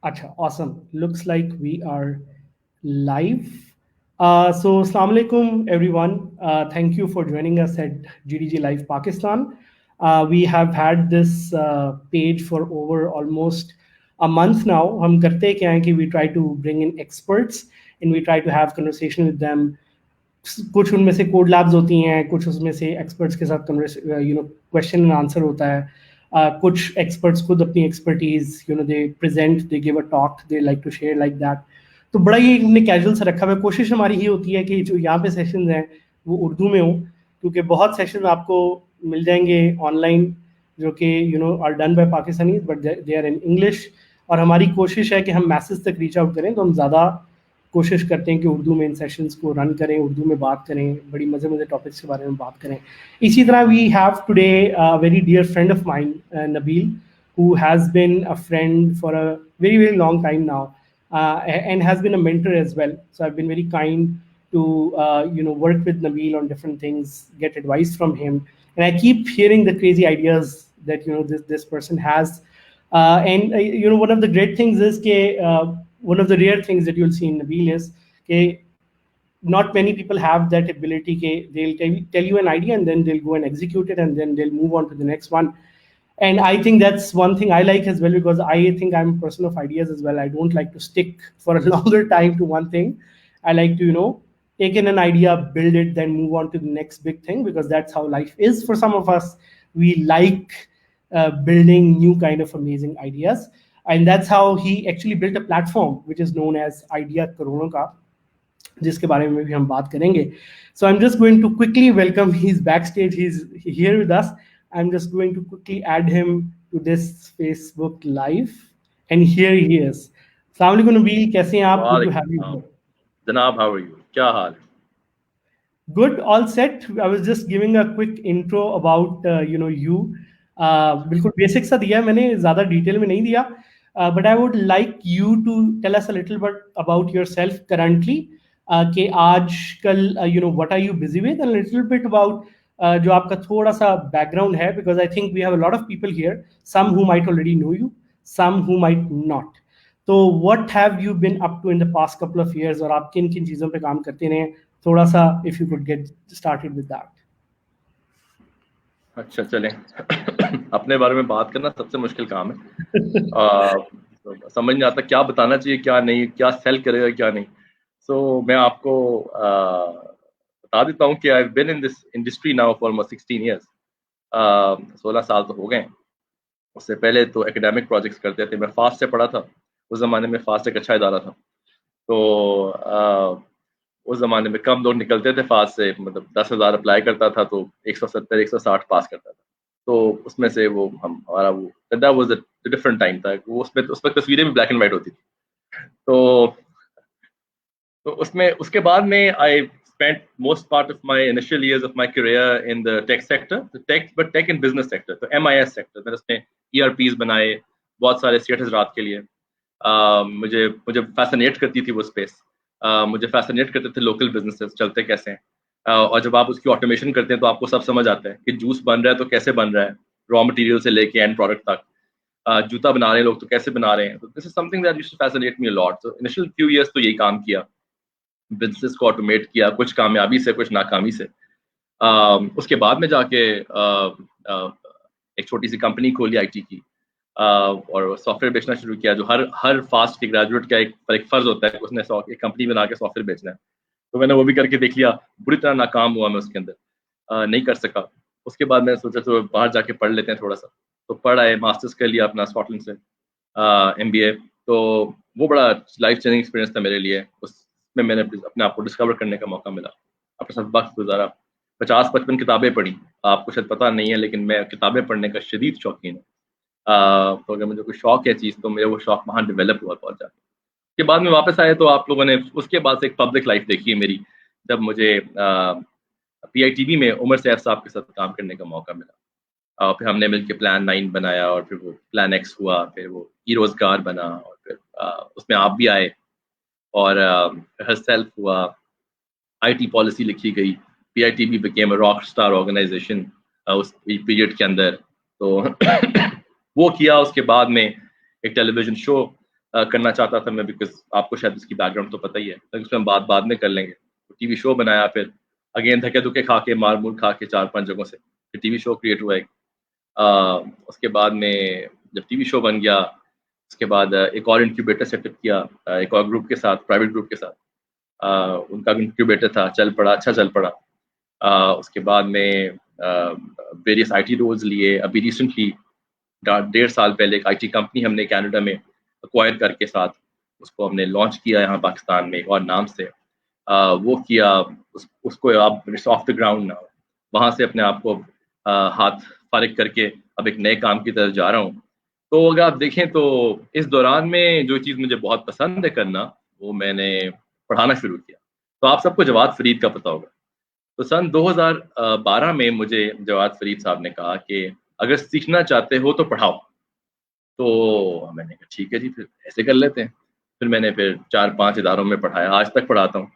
Acha, awesome. Looks like we are live. So, Assalamu alaikum, everyone. Thank you for joining us at GDG Live Pakistan. We have had this page for over almost a month now. हम करते क्या हैं कि we try to bring in experts and we try to have conversation with them. कुछ उनमें से code labs होती हैं, कुछ उसमें से एक्सपर्ट्स के साथ क्वेश्चन एंड आंसर होता है. कुछ एक्सपर्ट्स खुद अपनी expertise they present, they give a talk, they like to share like that. तो बड़ा ही हमने कैजुअल से रखा हुआ है. कोशिश हमारी ही होती है कि जो यहाँ पे सेशंस हैं वो उर्दू में हो, क्योंकि बहुत सेशन आपको मिल जाएंगे ऑनलाइन जो कि are done by Pakistani but they are in English. और हमारी कोशिश है कि हम मैसेज तक रीच आउट करें, तो हम ज़्यादा कोशिश करते हैं कि उर्दू में इन सेशंस को रन करें, उर्दू में बात करें, बड़ी मज़े टॉपिक्स के बारे में बात करें. इसी तरह we have today very dear friend of mine, Nabeel, who has been a friend for a very long time now, and has been a mentor as well. So I've been very kind to work with Nabil on different things, get advice from him, and I keep hearing the crazy ideas that this person has. And one of the great things is one of the rare things that you'll see in Nabil is not many people have that ability. They'll tell you an idea and then they'll go and execute it and then they'll move on to the next one. And I think that's one thing I like as well, because I think I'm a person of ideas as well. I don't like to stick for a longer time to one thing. I like to take in an idea, build it, then move on to the next big thing, because that's how life is for some of us. We like building new kind of amazing ideas, and that's how he actually built a platform which is known as Idea करोड़ों का, जिसके बारे में भी हम बात करेंगे. So I'm just going to quickly welcome, he's backstage, he's here with us. I'm just going to quickly add him to this Facebook Live, and here he is. Assalamu alaikum Nabil, कैसे हैं आप? Good to have you here. Janab, how are you? क्या हाल? Good, all set. I was just giving a quick intro about you. बिल्कुल basic सा दिया है मैंने, ज़्यादा डिटेल में नहीं दिया. But I would like you to tell us a little bit about yourself currently. कि आजकल what are you busy with, and a little bit about जो आपका थोड़ा सा background है, because I think we have a lot of people here, some who might already know you, some who might not. तो what have you been up to in the past couple of years, और आप किन किन चीज़ों पे काम करते रहे, थोड़ा सा if you could get started with that. अच्छा चलें. अपने बारे में बात करना सबसे मुश्किल काम है. समझ नहीं आता क्या बताना चाहिए, क्या नहीं, क्या सेल करेगा क्या नहीं. So मैं आपको बता देता हूँ कि I've been in this industry now for almost 16 years. 16 साल तो हो गए. उससे पहले तो एकेडमिक प्रोजेक्ट्स करते थे. मैं फास्ट से पढ़ा था. उस ज़माने में फास्ट एक अच्छा इदारा था. तो उस ज़माने में कम लोग निकलते थे फास्ट से, मतलब 10,000 अप्लाई करता था तो 170-160 पास करता था. तो उसमें से वो हमारा वो that was a different time था. वो उसमें तस्वीरें भी ब्लैक एंड वाइट होती थी. तो उसमें उसके बाद में आई spent most part of my initial years of my career in the tech sector, but tech and business sector, तो MIS sector. मैंने उसमें ERPs बनाए, बहुत सारे सेट हज़रात के लिए. मुझे फैसिनेट करती थी वो स्पेस. मुझे फैसिनेट करते थे लोकल बिजनेसेस चलते कैसे हैं. और जब आप उसकी ऑटोमेशन करते हैं तो आपको सब समझ आता है कि जूस बन रहा है तो कैसे बन रहा है, रॉ मटेरियल से लेके एंड प्रोडक्ट तक. जूता बना रहे हैं लोग तो कैसे बना रहे हैं. तो this is something that used to fascinate me a lot. So initial few years तो यही काम किया, बिजनेस को ऑटोमेट किया, कुछ कामयाबी से कुछ नाकामी से. उसके बाद में जाके एक छोटी सी कंपनी खोली आईटी की, और सॉफ्टवेयर बेचना शुरू किया. जो हर फास्ट के ग्रेजुएट का एक फर्ज होता है, उसने एक कंपनी बना के सॉफ्टवेयर बेचना है. तो मैंने वो भी करके देख लिया. बुरी तरह नाकाम हुआ मैं उसके अंदर, नहीं कर सका. उसके बाद मैंने सोचा तो बाहर जाके पढ़ लेते हैं थोड़ा सा. तो पढ़ आए, मास्टर्स कर लिया अपना स्कॉटलैंड से, MBA. तो वो बड़ा लाइफ चेंजिंग एक्सपीरियंस था मेरे लिए. उसमें मैंने अपने आप को डिस्कवर करने का मौका मिला, अपने साथ वक्त गुजारा. 50-55 किताबें पढ़ी. आपको शायद पता नहीं है लेकिन मैं किताबें पढ़ने का शदीद शौकीन हूँ. तो अगर मुझे कोई शौक है चीज़ तो मेरा वो शौक वहाँ डेवलप हुआ बहुत ज़्यादा. के बाद में वापस आए तो आप लोगों ने उसके बाद से एक पब्लिक लाइफ देखी है मेरी, जब मुझे PITB में उमर सैफ साहब के साथ काम करने का मौका मिला. फिर हमने मिलकर प्लान 9 बनाया, और फिर वो प्लान X हुआ, फिर वो ई-रोज़गार बना, और फिर उसमें आप भी आए, और हर सेल्फ हुआ. IT पॉलिसी लिखी गई. PITB became a rock star organisation उस पीरियड के अंदर. तो वो किया. उसके बाद में एक टेलीविजन शो करना चाहता था मैं, बिकॉज आपको शायद उसकी बैकग्राउंड तो पता ही है, लेकिन उसमें बात बाद में कर लेंगे। टीवी शो बनाया, फिर अगेन धक्के धुके खा के, मार मूर खा के 4-5 जगहों से फिर टीवी शो क्रिएट हुआ एक। उसके बाद में जब टीवी शो बन गया, उसके बाद एक और इंक्यूबेटर सेटअप किया, एक और ग्रुप के साथ, प्राइवेट ग्रुप के साथ। उनका इंक्यूबेटर था, चल पड़ा, अच्छा चल पड़ा। उसके बाद में वेरियस आईटी रोल्स लिए। अभी रिसेंटली 1.5 साल पहले एक आईटी कंपनी हमने कनाडा में एक्वायर करके साथ उसको हमने लॉन्च किया यहाँ पाकिस्तान में एक और नाम से। वो किया, उसको अब ऑफ द ग्राउंड ना, वहाँ से अपने आप को हाथ फारिग करके अब एक नए काम की तरफ जा रहा हूँ। तो अगर आप देखें तो इस दौरान में जो चीज़ मुझे बहुत पसंद है करना, वो मैंने पढ़ाना शुरू किया। तो आप सबको जवाद फरीद का पता होगा। तो सन 2012 में मुझे जवाद फरीद साहब ने कहा कि अगर सीखना चाहते हो तो पढ़ाओ। तो मैंने कहा ठीक है जी, फिर ऐसे कर लेते हैं। फिर मैंने फिर 4-5 इदारों में पढ़ाया, आज तक पढ़ाता हूँ।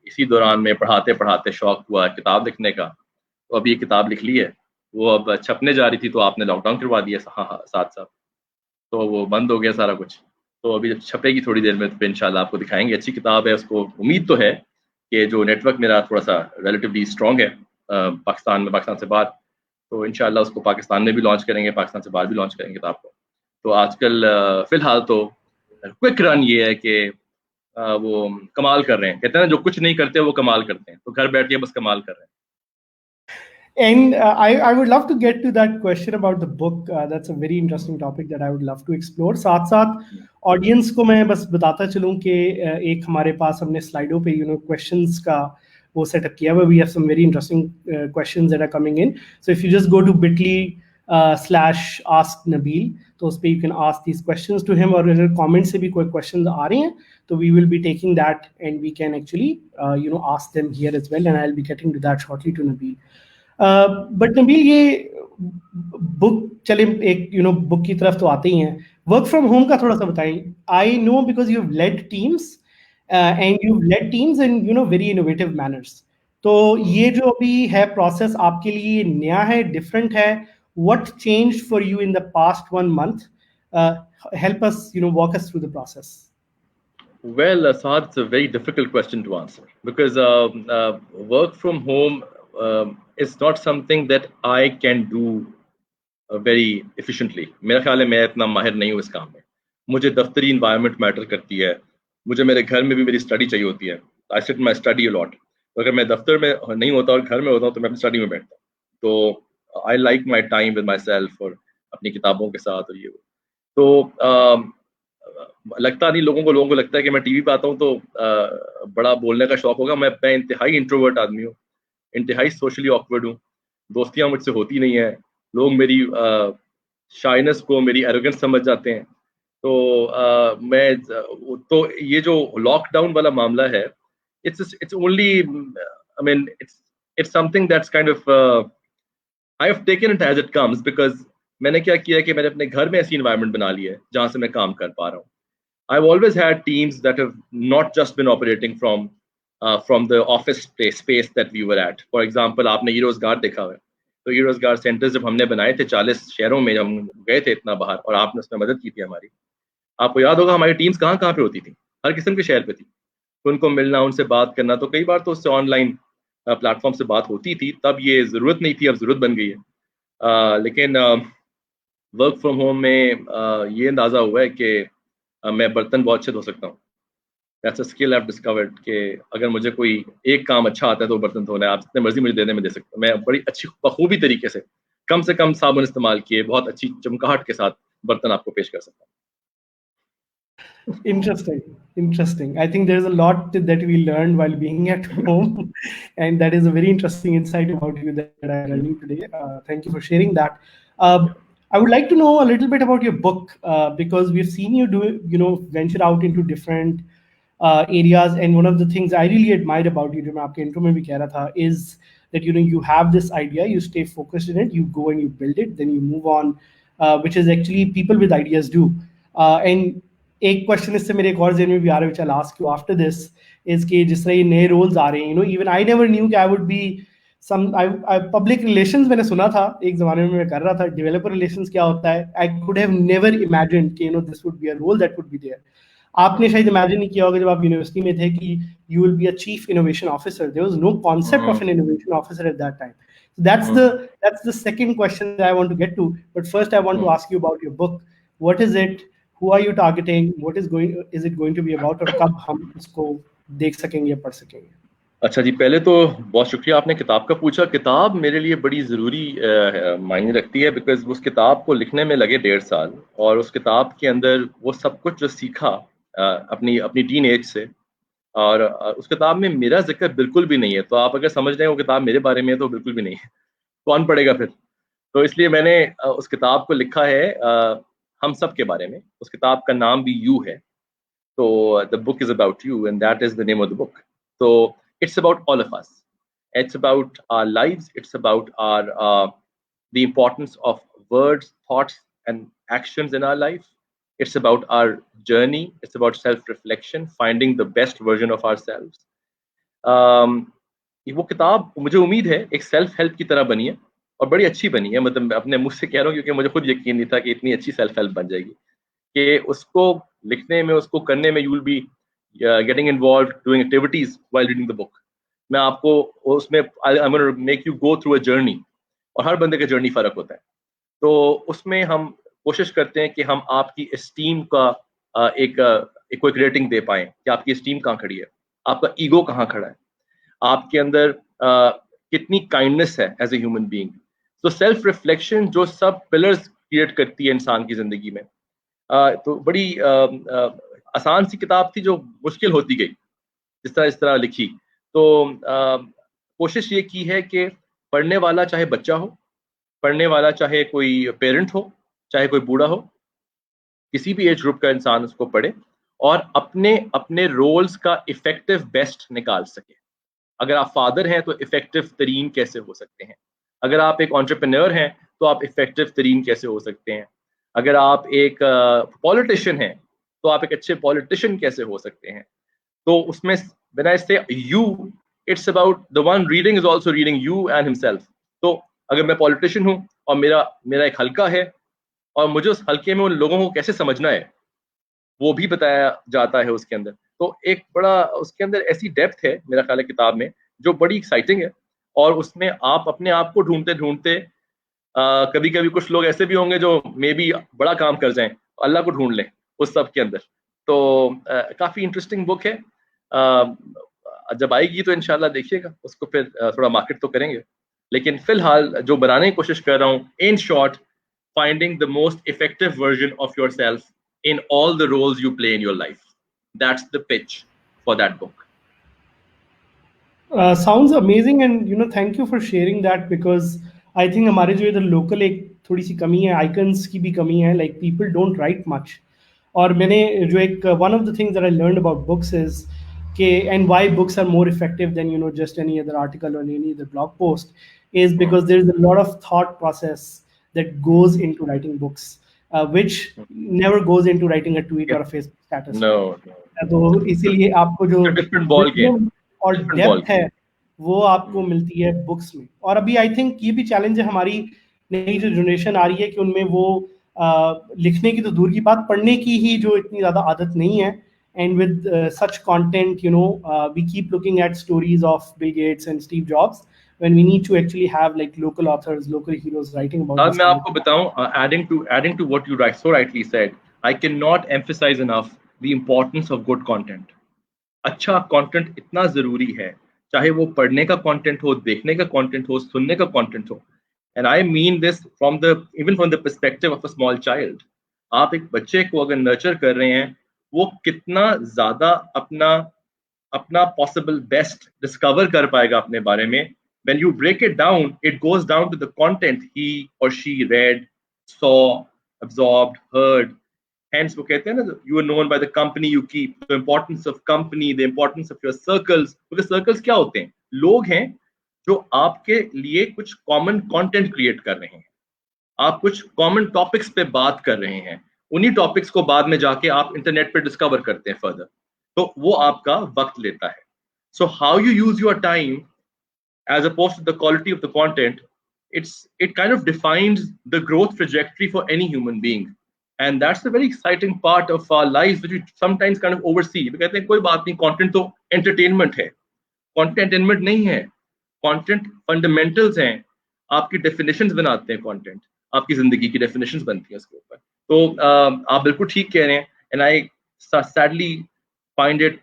इसी दौरान में पढ़ाते पढ़ाते शौक हुआ किताब लिखने का, तो अभी ये किताब लिख ली है, वो अब छपने जा रही थी, तो आपने लॉकडाउन करवा दिया साथ-साथ, तो वो बंद हो गया सारा कुछ। तो अभी जब छपेगी थोड़ी देर में तो फिर इंशाल्लाह आपको दिखाएँगे। अच्छी किताब है, उसको उम्मीद तो है कि जो नेटवर्क मेरा थोड़ा-सा रिलेटिवली स्ट्रॉन्ग है पाकिस्तान से बाहर, तो इंशाल्लाह उसको पाकिस्तान में भी लॉन्च करेंगे, पाकिस्तान से बाहर भी लॉन्च करेंगे किताब को। तो आजकल फ़िलहाल तो क्विक रन ये है कि वो कमाल कर रहे हैं। कहते हैं ना, जो कुछ नहीं करते वो कमाल करते हैं, तो घर बैठ के बस कमाल कर रहे हैं। And I would love to get to that question about the book. That's a very interesting topic that I would love to explore. साथ साथ ऑडियंस को मैं बस बताता चलूँ कि एक हमारे पास हमने स्लाइडों पे क्वेश्चंस का वो सेटअप किया हुआ. We have some very interesting questions that are coming in. So if you just go to bit.ly/ask Nabil, तो उस पर you can ask these questions to him. और अगर कमेंट से भी कोई क्वेश्चंस आ रहे हैं तो we will be taking that and we can actually ask them here as well, and I'll be getting to that shortly to Nabil. But Nabeel, ये book चले एक बुक की तरफ तो आते ही हैं, वर्क फ्रॉम होम का थोड़ा सा बताएं. I know because you have led teams and you have led teams in very innovative manners. तो ये जो अभी है प्रोसेस आपके लिए नया है, डिफरेंट है. What changed for you in the past 1 month? Help us walk us through the process. Well, Saad, it's a very difficult question to answer because work from home is not something that I can do very efficiently. मेरा ख्याल है मैं इतना माहिर नहीं हूँ इस काम में. मुझे दफ्तरी environment मैटर करती है. मुझे मेरे घर में भी मेरी स्टडी चाहिए होती है. I sit my study a lot. तो अगर मैं दफ्तर में नहीं होता और घर में होता हूँ तो मैं अपनी स्टडी में बैठता हूँ. तो I like my time with myself और अपनी किताबों के साथ. और ये तो लगता नहीं लोगों को लगता है कि मैं टीवी पे आता हूँ तो बड़ा बोलने का शौक होगा. मैं इंतहाई इंट्रोवर्ट आदमी हूँ, इंतहाई सोशली ऑकवर्ड हूँ. दोस्तियाँ मुझसे होती नहीं है. लोग मेरी शाइनेस को मेरी एरोगेंस समझ जाते हैं. तो ये जो लॉकडाउन वाला मामला है, it's only, I mean, it's something that's kind of I have taken it as it comes because मैंने क्या किया कि मैंने अपने घर में ऐसी environment बना ली है जहाँ से मैं काम कर पा रहा हूँ. I've always had teams that have not just been operating from the office space that we were at. For example, आपने e-रोजगार देखा है, तो e-रोजगार सेंटर्स जब हमने बनाए थे 40 शहरों में, हम गए थे इतना बाहर और आपने उसमें मदद की थी हमारी. आपको याद होगा हमारी टीम्स कहाँ कहाँ पे होती थी, हर किस्म के शहर पे थी. तो उनको मिलना, उनसे बात करना, तो कई बार तो उससे ऑनलाइन प्लेटफॉर्म से बात होती थी. तब ये ज़रूरत नहीं थी, अब ज़रूरत बन गई है. लेकिन वर्क फ्रॉम होम में ये अंदाज़ा हुआ है कि मैं बर्तन बहुत अच्छे धो सकता हूँ. That's a skill I've discovered कि अगर मुझे कोई एक काम अच्छा आता है तो बर्तन धोना है. आप जितने मर्जी मुझे देने में दे सकते हो. मैं बड़ी अच्छी बखूबी तरीके से कम से कम साबुन इस्तेमाल किए बहुत अच्छी चमकाहट के साथ बर्तन आपको पेश कर सकता हूँ. Interesting. I think there's a lot that we learned while being at home, and that is a very interesting insight about you that I'm learning today. Thank you for sharing that. I would like to know a little bit about your book because we've seen you venture out into different areas, and one of the things I really admired about you, जो मैं आपके intro में भी कह रहा था, is that you have this idea, you stay focused in it, you go and you build it, then you move on, which is actually people with ideas do. And एक question इससे मेरे एक और जेन में भी आ रहा है, which I'll ask you after this, is कि जिस तरह ये नए रोल्स आ रहे हैं, even I never knew कि I would be public relations मैंने सुना था एक जमाने में, मैं कर रहा था डेवलपर रिलेशंस क्या होता है, I could have never imagined कि this would be a role that would be there. आपने शायद इमेजिन नहीं किया होगा जब आप यूनिवर्सिटी में थे कि you will be a chief innovation officer, there was no concept of an innovation officer at that time. That's the second question that I want to get to, but first I want to ask you about your book. What is it? Who are you targeting? Is it going to be about, और कब हम इसको देख सकेंगे, पढ़ सकेंगे? अच्छा जी, पहले तो बहुत शुक्रिया आपने किताब का पूछा। किताब मेरे लिए बड़ी ज़रूरी मायने रखती है, बिकॉज उस किताब को लिखने में लगे 1.5 साल, और उस किताब के अंदर वो सब कुछ जो सीखा अपनी अपनी टीन एज से, और उस किताब में मेरा जिक्र बिल्कुल भी नहीं है। तो आप अगर समझ रहे हैं वो किताब मेरे बारे में है तो बिल्कुल भी नहीं है, कौन पढ़ेगा फिर? तो इसलिए मैंने उस किताब को लिखा है हम सब के बारे में। उस किताब का नाम भी यू है, तो the book is about you and that is the name of the book. तो it's about all of us. It's about our lives. It's about our the importance of words, thoughts, and actions in our life. It's about our journey. It's about self-reflection, finding the best version of ourselves. वो किताब मुझे उम्मीद है एक self help की तरह बनी है, और बड़ी अच्छी बनी है। मतलब अपने मुझ से कह रहा हूँ, क्योंकि मुझे खुद यकीन नहीं था कि इतनी अच्छी सेल्फ हेल्प बन जाएगी, कि उसको लिखने में, उसको करने में, you will B getting involved doing activities while reading the book. मैं आपको उसमें I'm going to make you go through a journey, और हर बंदे का जर्नी फर्क होता है। तो उसमें हम कोशिश करते हैं कि हम आपकी एस्टीम का एक कोई रेटिंग दे पाएं कि आपकी एस्टीम कहाँ खड़ी है, आपका ईगो कहाँ खड़ा है, आपके अंदर कितनी काइंडनेस है एज ए ह्यूमन बीइंग। तो सेल्फ रिफ्लेक्शन जो सब पिलर्स क्रिएट करती है इंसान की जिंदगी में, तो बड़ी आसान सी किताब थी जो मुश्किल होती गई इस तरह लिखी। तो कोशिश ये की है कि पढ़ने वाला चाहे बच्चा हो, पढ़ने वाला चाहे कोई पेरेंट हो, चाहे कोई बूढ़ा हो, किसी भी एज ग्रुप का इंसान उसको पढ़े और अपने अपने रोल्स का इफेक्टिव बेस्ट निकाल सके। अगर आप फादर हैं तो इफेक्टिव तरीन कैसे हो सकते हैं, अगर आप एक एंटरप्रेन्योर हैं तो आप इफेक्टिव तरीन कैसे हो सकते हैं, अगर आप एक पॉलिटिशियन हैं तो आप एक अच्छे पॉलिटिशियन कैसे हो सकते हैं। तो उसमें when I say you, it's about the one reading is also reading you and himself. तो अगर मैं पॉलिटिशियन हूँ और मेरा एक हल्का है और मुझे उस हल्के में उन लोगों को कैसे समझना है वो भी बताया जाता है उसके अंदर। तो एक बड़ा उसके अंदर ऐसी डेप्थ है मेरा ख्याल है किताब में, जो बड़ी एक्साइटिंग है। और उसमें आप अपने आप को ढूंढते ढूंढते कभी कभी कुछ लोग ऐसे भी होंगे जो मे बी बड़ा काम कर जाएं, अल्लाह को ढूंढ लें उस सब के अंदर। तो काफी इंटरेस्टिंग बुक है। जब आएगी तो इंशाल्लाह देखिएगा उसको, फिर थोड़ा मार्केट तो करेंगे। लेकिन फिलहाल जो बनाने की कोशिश कर रहा हूँ, in short, finding the most effective version of yourself in all the roles you play in your life. That's the pitch for that book. Sounds amazing, and thank you for sharing that, because I think हमारे जो इधर local एक थोड़ी सी कमी है, icons की भी कमी है, like people don't write much. और मैंने जो एक one of the things that I learned about books is and why books are more effective than just any other article or any other blog post is because there is a lot of thought process that goes into writing books, which never goes into writing a tweet or a Facebook status. No. तो इसीलिए आपको जो different ball game और depth है वो आपको मिलती है बुक्स में। और अभी आई थिंक ये भी चैलेंज है हमारी नई जो जनरेशन आ रही है कि उनमें वो लिखने की तो दूर की बात, पढ़ने की ही जो इतनी ज़्यादा आदत नहीं है। And with such content, we keep looking at stories of Bill Gates and Steve Jobs when we need to actually have like local authors, local heroes writing about this. मैं आपको बताऊं, adding to what you so rightly said, I cannot emphasize enough the importance of good content. अच्छा content इतना जरूरी है, चाहे वो पढ़ने का कंटेंट हो, देखने का कंटेंट हो, सुनने का कंटेंट हो। And I mean this even from the perspective of a small child. आप एक बच्चे को अगर नर्चर कर रहे हैं, वो कितना ज्यादा अपना पॉसिबल बेस्ट डिस्कवर कर पाएगा अपने बारे में। when you break it down, it goes down to the content he or she read, saw, absorbed, heard. Hence वो कहते हैं ना, you are known by the company you keep. The importance of company, the importance of your circles. क्योंकि circles क्या होते हैं? लोग हैं जो आपके लिए कुछ common content create कर रहे हैं, आप कुछ common topics पे बात कर रहे हैं, उन्हीं topics को बाद में जाके आप इंटरनेट पे डिस्कवर करते हैं further, तो वो आपका वक्त लेता है। So how you use your time as opposed to the quality of the content, it kind of defines the growth trajectory for any human being. And that's the very exciting part of our lives, which we sometimes kind of oversee. We कहते हैं कोई बात नहीं, content तो entertainment है, content entertainment नहीं है, content fundamentals हैं, आपकी definitions बनाते हैं content, आपकी जिंदगी की definitions बनती हैं उसके ऊपर. तो आप बिल्कुल ठीक कह रहे हैं, and I sadly find it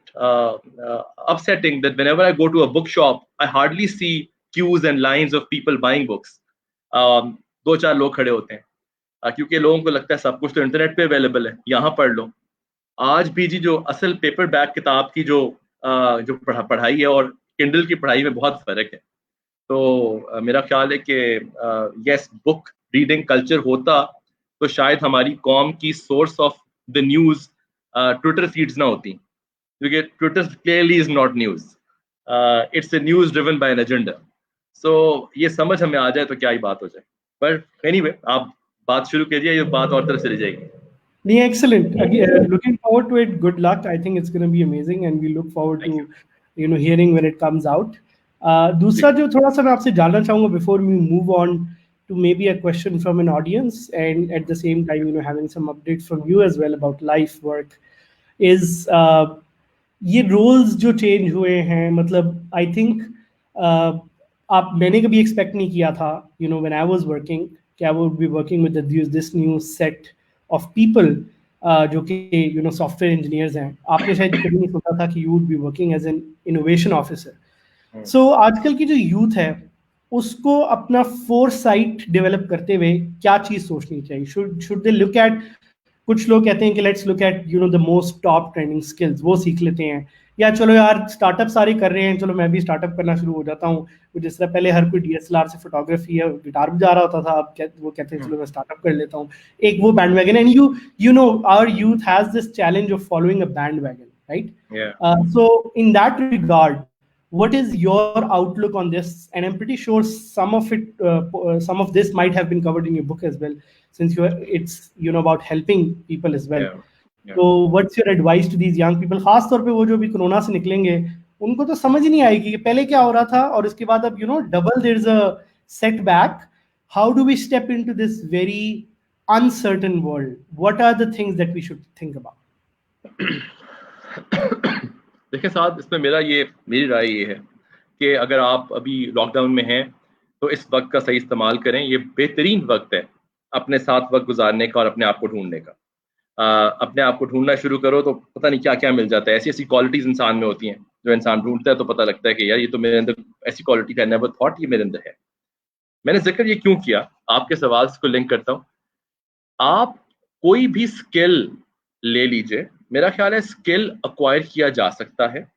upsetting that whenever I go to a bookshop, I hardly see queues and lines of people buying books. दो चार लोग खड़े होते हैं, क्योंकि लोगों को लगता है सब कुछ तो इंटरनेट पे अवेलेबल है, यहाँ पढ़ लो. आज भी जी जो असल पेपर बैक किताब की जो पढ़ाई है और किंडल की पढ़ाई में बहुत फर्क है. तो मेरा ख्याल है कि यस, बुक रीडिंग कल्चर होता तो शायद हमारी कौम की source of the news Twitter feeds ना होती, क्योंकि Twitter clearly is not news, it's a news driven by an agenda. So ये समझ हमें आ जाए तो क्या ही बात हो जाए. पर एनीवे, आप बात शुरू कीजिए, ये बात और तरफ चली जाएगी. Yeah, excellent. Looking forward to it. Good luck. I think it's going to be amazing, and we look forward to hearing when it comes out. दूसरा जो थोड़ा सा मैं आपसे जानना चाहूँगा before we move on to maybe a question from an audience, and at the same time having some updates from you as well about life work, is ये roles जो change हुए हैं. मतलब I think मैंने कभी expect नहीं किया था, when I was working, कि I would be working with this new set of people जो कि सॉफ्टवेयर इंजीनियर्स हैं. आपने शायद कभी नहीं सोचा था कि you would be working as an innovation officer. So आजकल की जो यूथ है उसको अपना फोरसाइट डेवलप करते हुए क्या चीज सोचनी चाहिए? शुड दे लुक एट, कुछ लोग कहते हैं कि let's look at the most top trending skills, वो सीख लेते हैं, या चलो यार स्टार्टअप सारे कर रहे हैं, चलो मैं भी स्टार्टअप करना शुरू हो जाता हूँ. जिस तरह पहले हर कोई डीएसएलआर से फोटोग्राफी या गिटार भी जा रहा होता था, अब वो कहते हैं चलो मैं स्टार्टअप कर लेता हूँ. एक वो bandwagon, and you know our youth has this challenge of following a bandwagon, right? So in that regard, what is your outlook on this? And I'm pretty sure some of this might have been covered in your book as well, since it's about helping people as well. Yeah. So what's your advice to these young people, खास तौर पे वो जो भी corona से निकलेंगे, उनको तो समझ ही नहीं आएगी कि पहले क्या हो रहा था और इसके बाद अब double there's a setback. How do we step into this very uncertain world? What are the things that we should think about? देखिए साहब, इसमें मेरी राय ये है कि अगर आप अभी लॉकडाउन में हैं तो इस वक्त का सही इस्तेमाल करें. ये बेहतरीन वक्त है अपने साथ वक्त गुजारने का और अपने आप को ढूंढने का. अपने आप को ढूंढना शुरू करो तो पता नहीं क्या क्या मिल जाता है. ऐसी ऐसी क्वालिटीज इंसान में होती हैं जो इंसान ढूंढता है तो पता लगता है कि यार ये तो मेरे अंदर ऐसी क्वालिटी है, नेवर थॉट ये मेरे अंदर है. मैंने जिक्र ये क्यों किया, आपके सवाल को लिंक करता हूँ. आप कोई भी स्किल ले लीजिए, मेरा ख्याल है स्किल अक्वायर किया जा सकता है.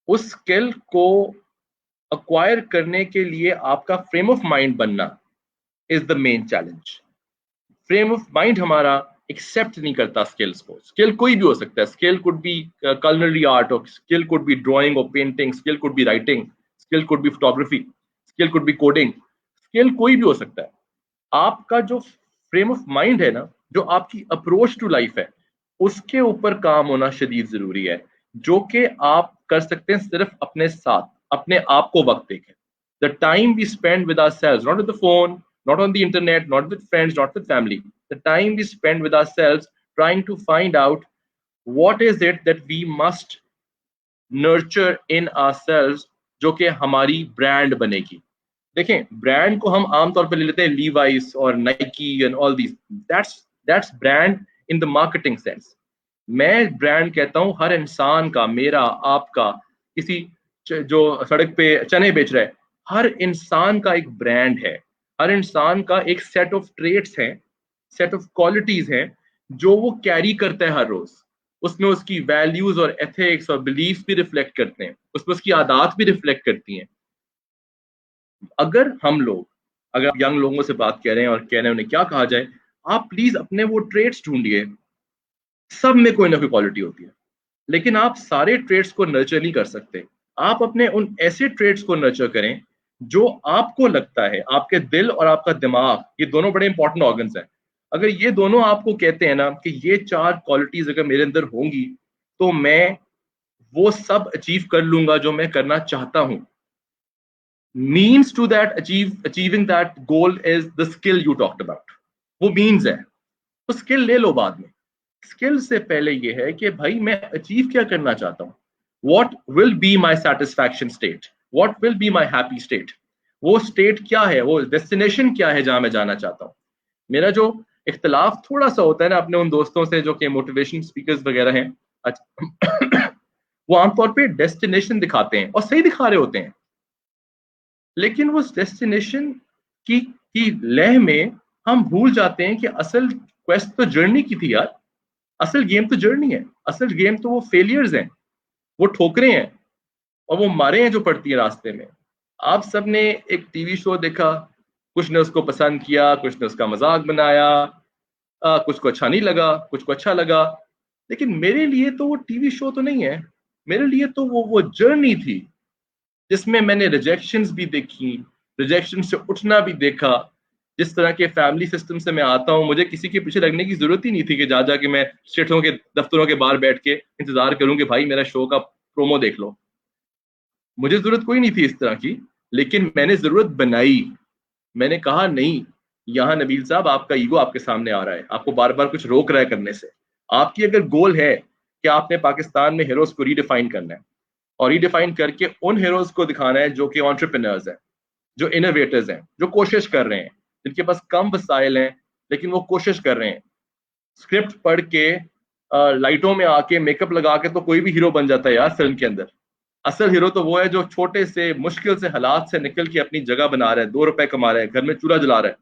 उस स्किल को अक्वायर करने के लिए आपका फ्रेम ऑफ माइंड बनना is the main challenge. Frame of mind हमारा एक्सेप्ट नहीं करता स्किल्स को. स्किल कोई भी हो सकता है. Skill could be culinary art, और स्किल कुड बी ड्राइंग और painting, skill could be writing, skill could be photography, skill could be coding. Skill कोई भी हो सकता है. आपका जो फ्रेम ऑफ माइंड है ना, जो आपकी अप्रोच टू लाइफ है, उसके ऊपर काम होना शदीद जरूरी है, जो कि आप कर सकते हैं सिर्फ अपने साथ, अपने आप को वक्त देकर. The time we spend with ourselves, not with the phone, not on the internet, not with friends, not with family. The time we spend with ourselves trying to find out what is it that we must nurture in ourselves जो कि हमारी brand बनेगी. देखें, brand को हम आमतौर पर ले लेते हैं लीवाइस और Nike and all these. That's brand in the marketing sense. मैं ब्रांड कहता हूँ हर इंसान का, मेरा, आपका, किसी जो सड़क पे चने बेच रहा है, हर इंसान का एक ब्रांड है. हर इंसान का एक सेट ऑफ ट्रेट्स हैं, सेट ऑफ क्वालिटीज हैं जो वो कैरी करता है हर रोज. उसमें उसकी वैल्यूज और एथिक्स और बिलीफ भी रिफ्लेक्ट करते हैं, उसमें उसकी आदत भी रिफ्लेक्ट करती हैं. अगर यंग लोगों से बात कर रहे हैं और कह रहे हैं उन्हें क्या कहा जाए, आप प्लीज अपने वो ट्रेट्स ढूंढिए. सब में कोई ना कोई क्वालिटी होती है, लेकिन आप सारे ट्रेट्स को नर्चर नहीं कर सकते. आप अपने उन ऐसे ट्रेट्स को नर्चर करें जो आपको लगता है, आपके दिल और आपका दिमाग, ये दोनों बड़े इंपॉर्टेंट ऑर्गन्स हैं. अगर ये दोनों आपको कहते हैं ना कि ये चार क्वालिटीज अगर मेरे अंदर होंगी तो मैं वो सब अचीव कर लूंगा जो मैं करना चाहता हूं, means to that achieving that goal is the skill you talked about. वो means है, तो skill ले लो बाद में. Skill से पहले ये है कि भाई मैं achieve क्या करना चाहता हूँ. What will be my satisfaction state? What will be my happy state? वो state क्या है, वो destination क्या है जहां मैं जाना चाहता हूँ. मेरा जो इख्तलाफ थोड़ा सा होता है ना अपने उन दोस्तों से जो कि मोटिवेशन स्पीकर्स वगैरह हैं, वो आमतौर पे डेस्टिनेशन दिखाते हैं और सही दिखा रहे होते हैं, लेकिन वो डेस्टिनेशन की लय में हम भूल जाते हैं कि असल क्वेस्ट तो जर्नी की थी यार. असल गेम तो जर्नी है, असल गेम तो वो फेलियर्स हैं, वो ठोकरें हैं और वो मारे हैं जो पड़ती है रास्ते में. आप सब ने एक टीवी शो देखा, कुछ ने उसको पसंद किया, कुछ ने उसका मजाक बनाया, कुछ को अच्छा नहीं लगा, कुछ को अच्छा लगा, लेकिन मेरे लिए तो वो टीवी शो तो नहीं है. मेरे लिए तो वो जर्नी थी जिसमें मैंने रिजेक्शंस भी देखी, रिजेक्शन से उठना भी देखा. जिस तरह के फैमिली सिस्टम से मैं आता हूँ, मुझे किसी के पीछे लगने की जरूरत ही नहीं थी कि जा जाके मैं सेठों के दफ्तरों के बाहर बैठ के इंतजार करूं कि भाई मेरा शो का प्रोमो देख लो. मुझे जरूरत कोई नहीं थी इस तरह की, लेकिन मैंने जरूरत बनाई. मैंने कहा नहीं, यहाँ नबील साहब आपका ईगो आपके सामने आ रहा है, आपको बार बार कुछ रोक रहा है करने से. आपकी अगर गोल है कि आपने पाकिस्तान में हीरोज को रीडिफाइन करना है और रीडिफाइन करके उन हीरोज को दिखाना है जो कि एंटरप्रेन्योर्स हैं, जो इनोवेटर्स हैं, जो कोशिश कर रहे हैं, जिनके पास कम वसाइल हैं लेकिन वो कोशिश कर रहे हैं. स्क्रिप्ट पढ़ के लाइटों में आके मेकअप लगा के तो कोई भी हीरो बन जाता है यार फिल्म के अंदर. असल हीरो तो वो है जो छोटे से मुश्किल से हालात से निकल के अपनी जगह बना रहा है, 2 रुपए कमा रहा है, घर में चूल्हा जला रहा है.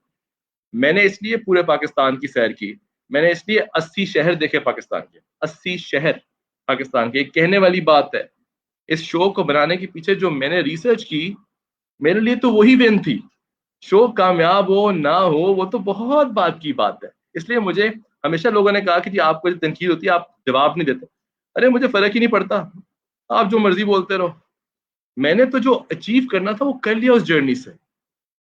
मैंने इसलिए पूरे पाकिस्तान की सैर की, मैंने इसलिए 80 शहर देखे पाकिस्तान के, 80 शहर पाकिस्तान के. कहने वाली बात है, इस शो को बनाने के पीछे जो मैंने रिसर्च की, मेरे लिए तो वही विन थी. शो कामयाब हो ना हो वो तो बहुत बात की बात है. इसलिए मुझे हमेशा लोगों ने कहा कि जी आपको जो तनकीद होती है आप जवाब नहीं देते. अरे मुझे फर्क ही नहीं पड़ता, आप जो मर्जी बोलते रहो. मैंने तो जो अचीव करना था वो कर लिया उस जर्नी से.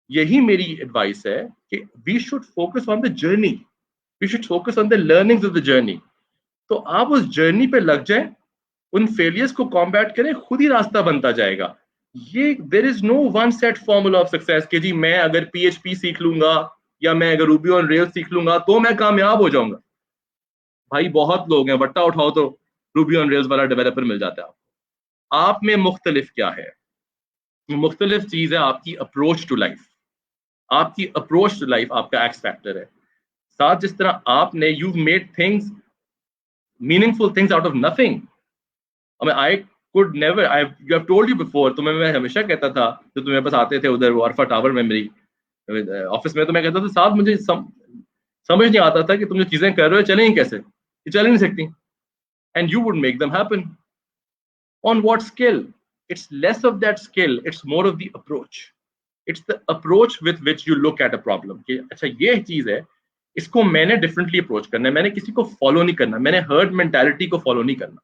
यही मेरी एडवाइस है कि we should focus on the journey, we should focus on the learnings of the journey. तो आप उस जर्नी पे लग जाएं, उन फेलियर्स को कॉम्बैट करें, खुद ही रास्ता बनता जाएगा. ये there is no one set formula of success कि जी मैं अगर PHP सीख लूंगा या मैं अगर रूबी ऑन रेल्स सीख लूंगा तो मैं कामयाब हो जाऊंगा. भाई बहुत लोग हैं, बट्टा उठाओ तो रूबी ऑन रेल्स वाला डेवलपर मिल जाता है. आप में मुख्तलिफ क्या है? मुख्तलिफ चीज है आपकी अप्रोच टू लाइफ. आपकी अप्रोच टू लाइफ आपका एक्स फैक्टर है. साथ जिस तरह आपने you made things, meaningful things out of nothing. I could never, I you have told you before, तुम्हें मैं हमेशा कहता था जो तुम्हें पास आते थे उधर वारफा टावर में मेरी ऑफिस में, तो मैं कहता था साहब मुझे समझ नहीं आता था कि तुम जो चीजें कर रहे हो चलेंगी कैसे, ये चल नहीं सकती. And you would make them happen. On what skill? It's less of that skill, it's more of the approach. It's the approach with which you look at a problem कि अच्छा ये चीज है, इसको मैंने डिफरेंटली अप्रोच करना है. मैंने किसी को फॉलो नहीं करना, मैंने हर्ड मेंटालिटी को फॉलो नहीं करना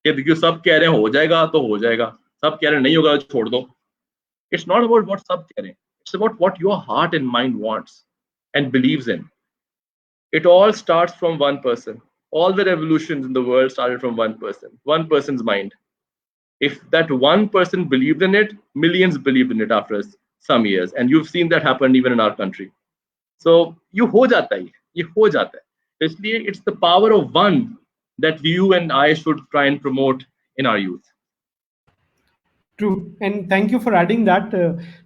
कि देखिए सब कह रहे हैं हो जाएगा तो हो जाएगा, सब कह रहे हैं नहीं होगा तो छोड़ दो. इट्स नॉट अबाउट व्हाट सब कह रहे हैं, it's about what your heart and mind wants and believes in. It all starts from one person. All the revolutions in the world started from one person's mind. If that one person believed in it, millions believed in it after some years, and you've seen that happen even in our country. So you हो जाता है, ये हो जाता है. इसलिए it's the power of one that you and I should try and promote in our youth. True, and thank you for adding that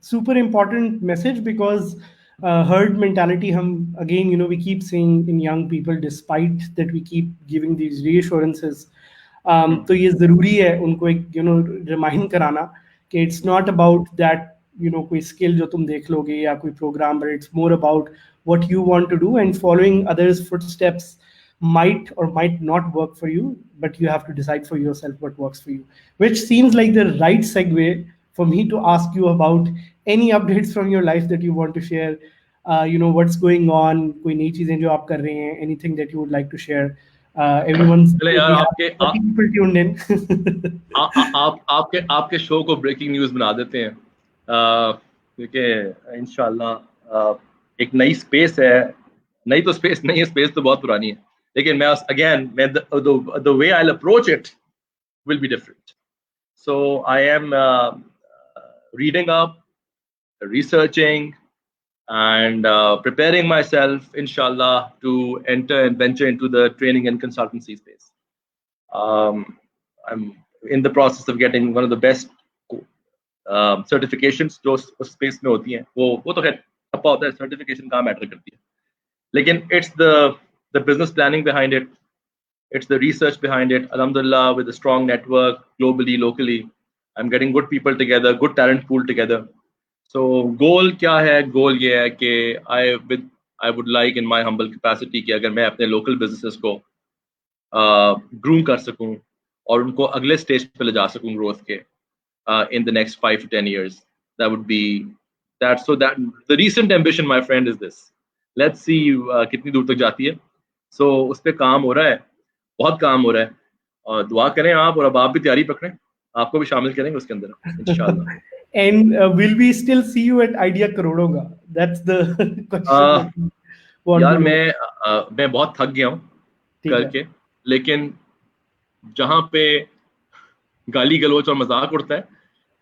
super important message, because herd mentality. Again, we keep seeing in young people, despite that we keep giving these reassurances. तो ये जरूरी है उनको एक remind कराना कि it's not about that कोई skill जो तुम देख लोगे या कोई program, but it's more about what you want to do, and following others footsteps might or might not work for you, but you have to decide for yourself what works for you. Which seems like the right segue for me to ask you about any updates from your life that you want to share. What's going on, कोई नई चीजें जो आप कर रहे हैं, anything that you would like to share. Everyone's चले यार, people tuned in. आपके शो को ब्रेकिंग न्यूज बना देते हैं, क्योंकि इंशाल्लाह एक नई स्पेस है. नई तो स्पेस नहीं है, स्पेस तो बहुत पुरानी है, लेकिन मैं again the way I'll approach it will be different. So I am reading up, researching and preparing myself, inshallah, to enter and venture into the training and consultancy space. I'm in the process of getting one of the best certifications जो उस space में होती हैं. वो तो खैर अपा होता है, certification कहाँ matter करती है. लेकिन it's the business planning behind it, it's the research behind it. Alhamdulillah, with a strong network globally, locally, I'm getting good people together, good talent pool together. So goal क्या है? Goal ये है कि I would like in my humble capacity कि अगर मैं अपने local businesses को groom कर सकूं और उनको अगले stage पे ले जा सकूं growth के in the next 5 to 10 years, that would be that. So that the recent ambition, my friend, is this. Let's see कितनी दूर तक जाती है. So उस पे काम हो रहा है, बहुत काम हो रहा है, और दुआ करें आप, और अब आप भी तैयारी पकड़ें, आपको भी शामिल करेंगे उसके अंदर इंशाल्लाह. And will we still see you at Idea Karodoga? That's the question. यार मैं बहुत थक गया हूँ करके, लेकिन जहाँ पे गाली गलोच और मजाक उड़ता है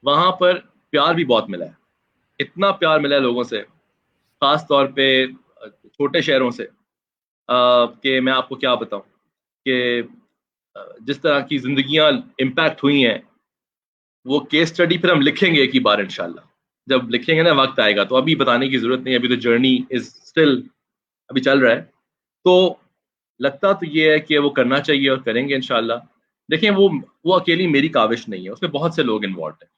वहां पर प्यार भी बहुत मिला है. इतना प्यार मिला है लोगों से, खास तौर पे छोटे शहरों से, कि मैं आपको क्या बताऊं कि जिस तरह की जिंदगियां इम्पैक्ट हुई हैं, वो केस स्टडी फिर हम लिखेंगे एक ही बार इंशाल्लाह. जब लिखेंगे ना, वक्त आएगा, तो अभी बताने की जरूरत नहीं, अभी तो जर्नी इज स्टिल अभी चल रहा है. तो लगता तो ये है कि वो करना चाहिए और करेंगे इंशाल्लाह. देखिए, वो अकेली मेरी काविश नहीं है, उसमें बहुत से लोग इन्वॉल्व हैं.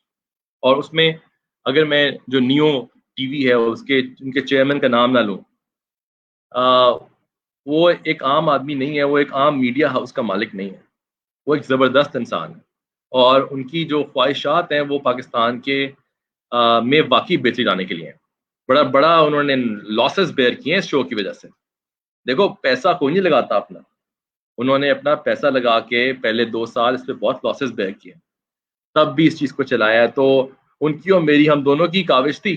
और उसमें अगर मैं जो नियो टीवी है उनके चेयरमैन का नाम ना लूं, वो एक आम आदमी नहीं है, वो एक आम मीडिया हाउस का मालिक नहीं है, वो एक ज़बरदस्त इंसान है. और उनकी जो ख्वाहिशात हैं वो पाकिस्तान के में वाकई बेचे जाने के लिए हैं. बड़ा उन्होंने लॉसेस बेयर किए हैं इस शो की वजह से. देखो, पैसा कोई नहीं लगाता अपना, उन्होंने अपना पैसा लगा के पहले 2 साल इस पे बहुत लॉसेस बेयर किए, तब भी इस चीज़ को चलाया. तो उनकी और मेरी, हम दोनों की काविश थी.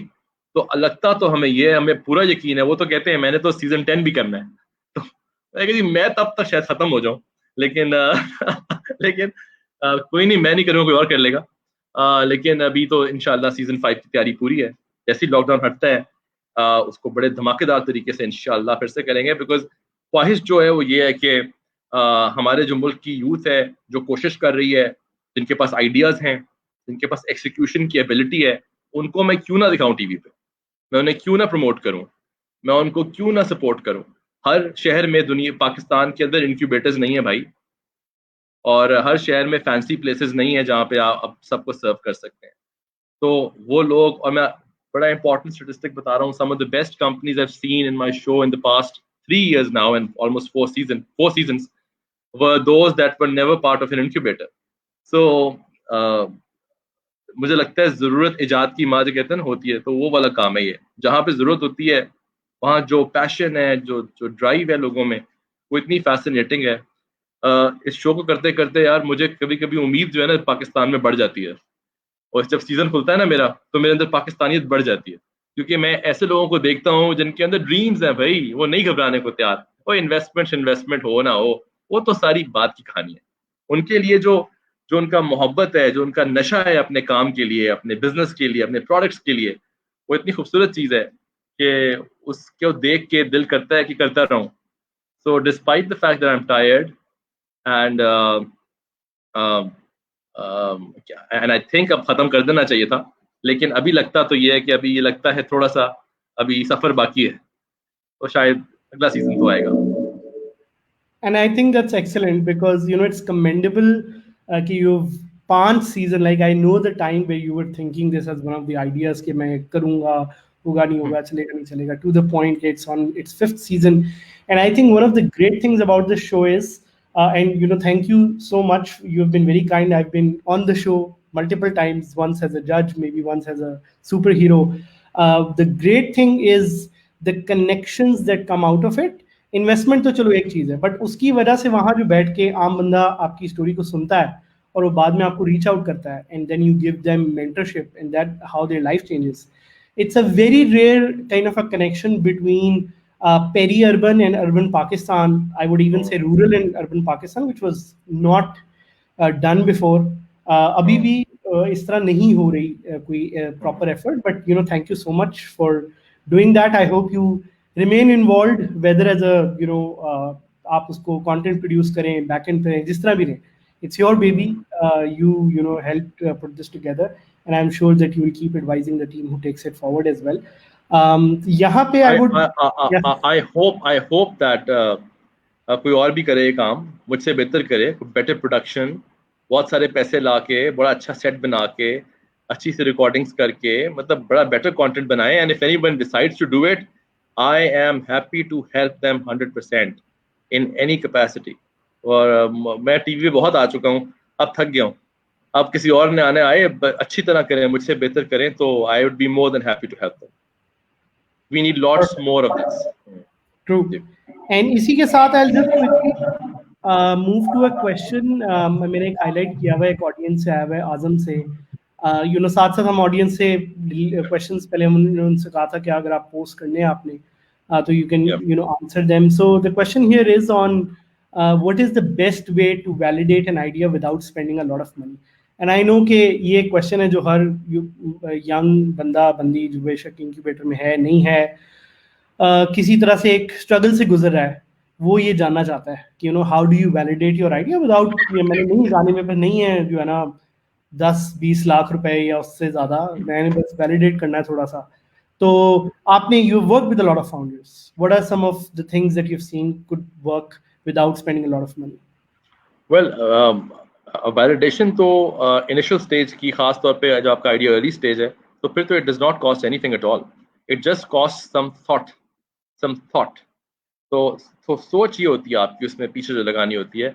तो लगता तो हमें पूरा यकीन है. वो तो कहते हैं मैंने तो सीजन 10 भी करना है, तो मैं तब तक शायद खत्म हो जाऊं, लेकिन लेकिन कोई नहीं, मैं नहीं करूँगा, कोई और कर लेगा. लेकिन अभी तो इंशाल्लाह सीजन 5 की तैयारी पूरी है. जैसे ही लॉकडाउन हटता है, उसको बड़े धमाकेदार तरीके से इंशाल्लाह फिर से करेंगे. बिकॉज ख्वाहिश जो है वो ये है कि हमारे जो मुल्क की यूथ है, जो कोशिश कर रही है, जिनके पास आइडियाज़ हैं, जिनके पास एक्सिक्यूशन की एबिलिटी है, उनको मैं क्यों ना दिखाऊं टीवी पे, मैं उन्हें क्यों ना प्रमोट करूं, मैं उनको क्यों ना सपोर्ट करूं. हर शहर में पाकिस्तान के अंदर इंक्यूबेटर्स नहीं है भाई, और हर शहर में फैंसी प्लेसेस नहीं है जहाँ पे आप सबको सर्व कर सकते हैं. तो वो लोग, और मैं बड़ा इंपॉर्टेंट स्टैटिस्टिक बता रहा हूँ, some of the best companies I have seen in my show in the past 3 years now and almost 4 seasons were those that were never part of an incubator. So मुझे लगता है ज़रूरत इजाद की माँ जो कहते हैं ना होती है, तो वो वाला काम है ये. जहाँ पे ज़रूरत होती है वहाँ जो पैशन है, जो ड्राइव है लोगों में, वो इतनी फैसिनेटिंग है. इस शो को करते करते यार मुझे कभी कभी उम्मीद जो है ना पाकिस्तान में बढ़ जाती है, और जब सीजन खुलता है ना मेरा, तो मेरे अंदर पाकिस्तानियत बढ़ जाती है, क्योंकि मैं ऐसे लोगों को देखता हूँ जिनके अंदर ड्रीम्स हैं भाई, वो नहीं घबराने को तैयार. वो इन्वेस्टमेंट हो ना हो, वो तो सारी बात की कहानी है. उनके लिए जो उनका मोहब्बत है, जो उनका नशा है अपने काम के लिए, अपने बिजनेस के लिए, अपने प्रोडक्ट्स के लिए, वो इतनी खूबसूरत चीज़ है कि उसको देख के दिल करता है कि करता रहूं. So despite the fact that I am tired and and I think अब खत्म कर देना चाहिए था, लेकिन अभी लगता तो ये है कि अभी ये लगता है थोड़ा सा अभी सफर बाकी है, तो शायद अगला सीजन तो आएगा. And I think that's excellent because it's commendable that you've 5 season. Like I know the time where you were thinking this as one of the ideas कि मैं करूँगा, होगा नहीं होगा, चलेगा नहीं चलेगा, to the point कि it's on its 5th season. And I think one of the great things about this show is, and thank you so much. You've been very kind. I've been on the show multiple times, once as a judge, maybe once as a superhero. The great thing is the connections that come out of it. Investment तो चलो एक चीज़ है, but उसकी वजह से वहाँ जो बैठ के आम बंदा आपकी स्टोरी को सुनता है और वो बाद में आपको रीच आउट करता है, and then you give them mentorship and that how their life changes. It's a very rare kind of a connection between peri urban and urban Pakistan. I would even say rural and urban Pakistan, which was not done before. अभी भी इस तरह नहीं हो रही कोई proper effort, but thank you so much for doing that. I hope you remain involve, whether as आप उसको कंटेंट प्रोड्यूस करें, बैक एंड करें, जिस तरह भी रहें. It's your baby. You helped put this together, and I'm sure that you will keep advising the team who takes it forward as well. यहाँ पे I would I hope that कोई और भी करे ये काम, मुझसे बेहतर करे, बेटर प्रोडक्शन, बहुत सारे पैसे लाके, बड़ा अच्छा सेट बना के, अच्छी सी रिकॉर्डिंग्स करके, मतलब बड़ा बेटर कंटेंट बनाए. And if anyone decides to do it, I am happy to help them 100% in any capacity. और मैं टीवी पे बहुत आ चुका हूँ, अब थक गया हूँ. अब किसी और ने आने आए, अच्छी तरह करें, मुझसे बेहतर करें, तो I would be more than happy to help them. We need lots more of this. True. And इसी के साथ I just quickly move to a question. मैंने एक हाईलाइट किया हुआ है, एक ऑडियंस से आया हुआ है, आजम से. साथ साथ हम ऑडियंस से क्वेश्चंस पहले हमने उनसे कहा था कि अगर आप पोस्ट करने हैं आपने, तो you can answer them. So the question here is on what is the best way to validate an idea without spending a lot of money. And I know कि ये क्वेश्चन है जो हर यंग बंदा बंदी जो बेशक इंक्यूबेटर में है नहीं है, किसी तरह से एक स्ट्रगल से गुजर रहा है, वो ये जानना चाहता है कि how do you validate your idea without, मैंने नहीं गाने में नहीं है जो है ना 10-20 लाख रुपए या उससे ज़्यादा, मैंने बस वैलिडेट करना है थोड़ा सा. तो आपने you work with a lot of founders, what are some of the things that you have seen could work without spending a lot of money? Well, validation तो initial stage की, खास तौर पे जब आपका आइडिया early stage है, तो फिर तो it does not cost anything at all. It just costs some thought. तो सोच ये होती है आपकी, उसमें पीछे जो लगानी होती है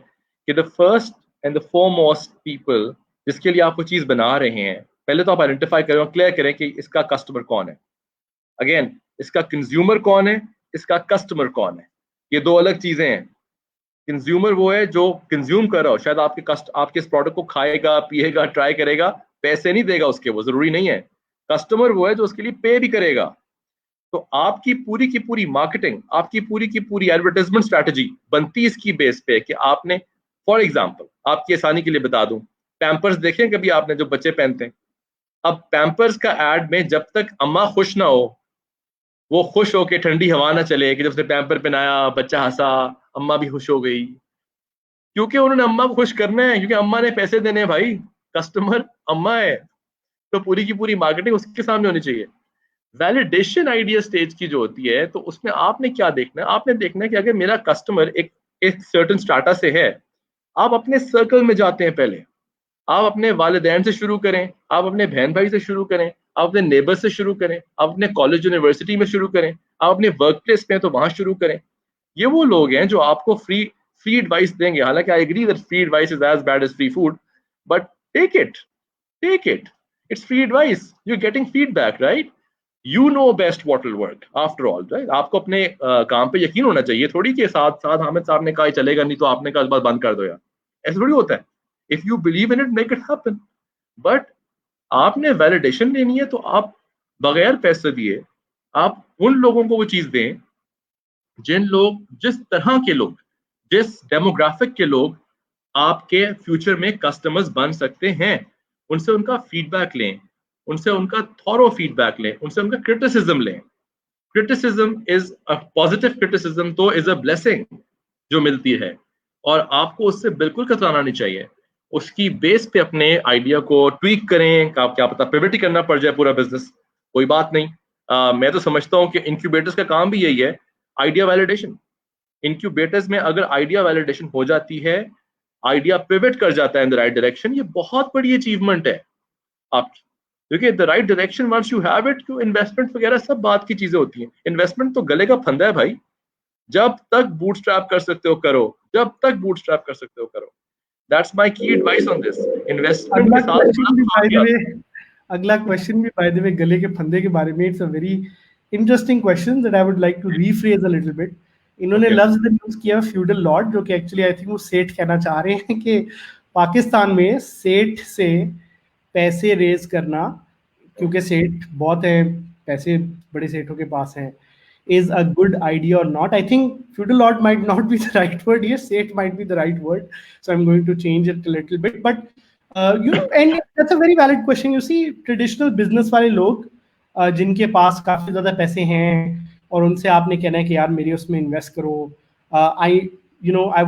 कि the first and the foremost people जिसके लिए आप वो चीज़ बना रहे हैं, पहले तो आप आइडेंटिफाई करें और क्लियर करें कि इसका कस्टमर कौन है. अगेन, इसका कंज्यूमर कौन है, इसका कस्टमर कौन है, ये दो अलग चीजें हैं. कंज्यूमर वो है जो कंज्यूम कर रहा हो, शायद आपके इस प्रोडक्ट को खाएगा, पिएगा, ट्राई करेगा, पैसे नहीं देगा उसके, वो जरूरी नहीं है. कस्टमर वो है जो उसके लिए पे भी करेगा. तो आपकी पूरी की पूरी मार्केटिंग, आपकी पूरी की पूरी एडवर्टाइजमेंट स्ट्रैटेजी बनती इसकी बेस पे कि आपने, फॉर एग्जांपल आपकी आसानी के लिए बता दूं, पैम्पर्स देखें कभी आपने जो बच्चे पहनते हैं. अब पैम्पर्स का एड में जब तक अम्मा खुश ना हो, वो खुश होके ठंडी हवा ना चले कि जब उसने पैम्पर पहनाया, बच्चा हंसा, अम्मा भी खुश हो गई, क्योंकि उन्होंने अम्मा को खुश करना है, क्योंकि अम्मा ने पैसे देने हैं भाई, कस्टमर अम्मा है. तो पूरी की पूरी मार्केटिंग उसके सामने होनी चाहिए. वैलिडेशन आइडिया स्टेज की जो होती है, तो उसमें आपने क्या देखना है, आपने देखना है कि अगर मेरा कस्टमर एक सर्टेन स्टाटा से है, आप अपने सर्कल में जाते हैं, पहले आप अपने वालिदैन से शुरू करें, आप अपने बहन भाई से शुरू करें, आप अपने नेबर से शुरू करें, आप अपने कॉलेज यूनिवर्सिटी में शुरू करें, आप अपने वर्क प्लेस में तो वहां शुरू करें. ये वो लोग हैं जो आपको फ्री एडवाइस देंगे. हालांकि I agree that free advice is as bad as free food, but take it, it's free advice, you are getting feedback, right? You know best what will work after all, right? आपको अपने काम पे यकीन होना चाहिए, थोड़ी के साथ साथ हामिद साहब ने कहा चलेगा नहीं तो आपने कहा बात बंद कर दो यार, ऐसा थोड़ी होता है. If you believe in it, make it happen. But आपने वैलिडेशन लेनी है, तो आप बगैर पैसे दिए आप उन लोगों को वो चीज दें जिस तरह के लोग, जिस डेमोग्राफिक के लोग आपके फ्यूचर में कस्टमर्स बन सकते हैं. उनसे उनका फीडबैक लें, उनसे उनका थॉरो फीडबैक लें, उनसे उनका क्रिटिसिज्म लें. Criticism is a positive criticism, तो इज अ ब्लेसिंग जो मिलती है, और आपको उससे बिल्कुल कतराना नहीं चाहिए. उसकी बेस पे अपने आइडिया को ट्वीक करें, क्या पता पिवट ही करना पड़ जाए पूरा बिजनेस, कोई बात नहीं. मैं तो समझता हूँ कि इंक्यूबेटर्स का काम भी यही है, आइडिया वैलिडेशन. इंक्यूबेटर्स में अगर आइडिया वैलिडेशन हो जाती है, आइडिया पिवट कर जाता है इन द राइट डायरेक्शन, ये बहुत बड़ी अचीवमेंट है आपकी. क्योंकि the right direction once you have it, क्यों इन्वेस्टमेंट वगैरह सब बात की चीजें होती हैं. इन्वेस्टमेंट तो गले का फंदा है भाई, जब तक बूटस्ट्रैप कर सकते हो करो, जब तक बूटस्ट्रैप कर सकते हो करो. That's my key advice on this. Investment के साथ अगला क्वेश्चन भी बाय द वे गले के फंदे के बारे में. It's a very interesting question that I would like to rephrase a little bit. इन्होंने लफ्ज यूज किया फ्यूडल लॉर्ड, जो कि एक्चुअली आई थिंक वो सेठ कहना चाह रहे हैं कि पाकिस्तान में सेठ से पैसे रेज करना, क्योंकि सेठ बहुत है, पैसे बड़े सेठों के पास हैं, is a good idea or not. I think feudal lord might not be the right word here. Seth might be the right word. So I'm going to change it a little bit. But And that's a very valid question. You see, traditional business वाले लोग जिनके पास काफी ज्यादा पैसे हैं और उनसे आपने कहना है कि यार मेरी उसमें इन्वेस्ट करो, I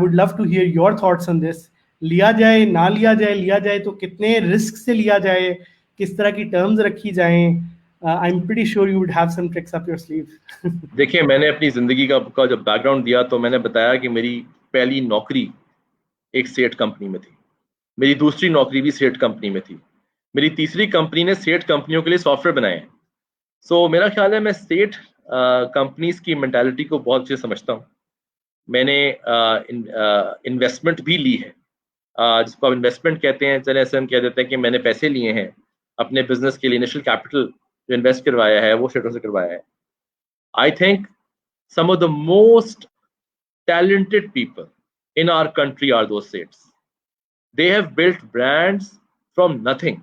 would love to hear your thoughts on this. लिया जाए ना लिया जाए तो कितने रिस्क से लिया जाए, किस तरह की टर्म्स रखी जाएं. I am pretty sure you would have some tricks up your sleeve. देखिए, मैंने अपनी जिंदगी का जब बैकग्राउंड दिया तो मैंने बताया कि मेरी पहली नौकरी एक सेठ कंपनी में थी, मेरी दूसरी नौकरी भी सेठ कंपनी में थी, मेरी तीसरी कंपनी ने सेठ कंपनियों के लिए सॉफ्टवेयर बनाए हैं. सो मेरा ख्याल है मैं सेठ कंपनीज की मेंटालिटी को बहुत अच्छे से समझता हूँ. मैंने इन्वेस्टमेंट भी ली है, जिसको आप इन्वेस्टमेंट कहते हैं. चले ऐसे हम कह देते हैं कि मैंने पैसे लिए हैं अपने बिजनेस के लिए, इनिशियल कैपिटल जो इन्वेस्ट करवाया है वो सेठों से करवाया है. I think some of the most talented people in our country are those Seths. They have built brands from nothing.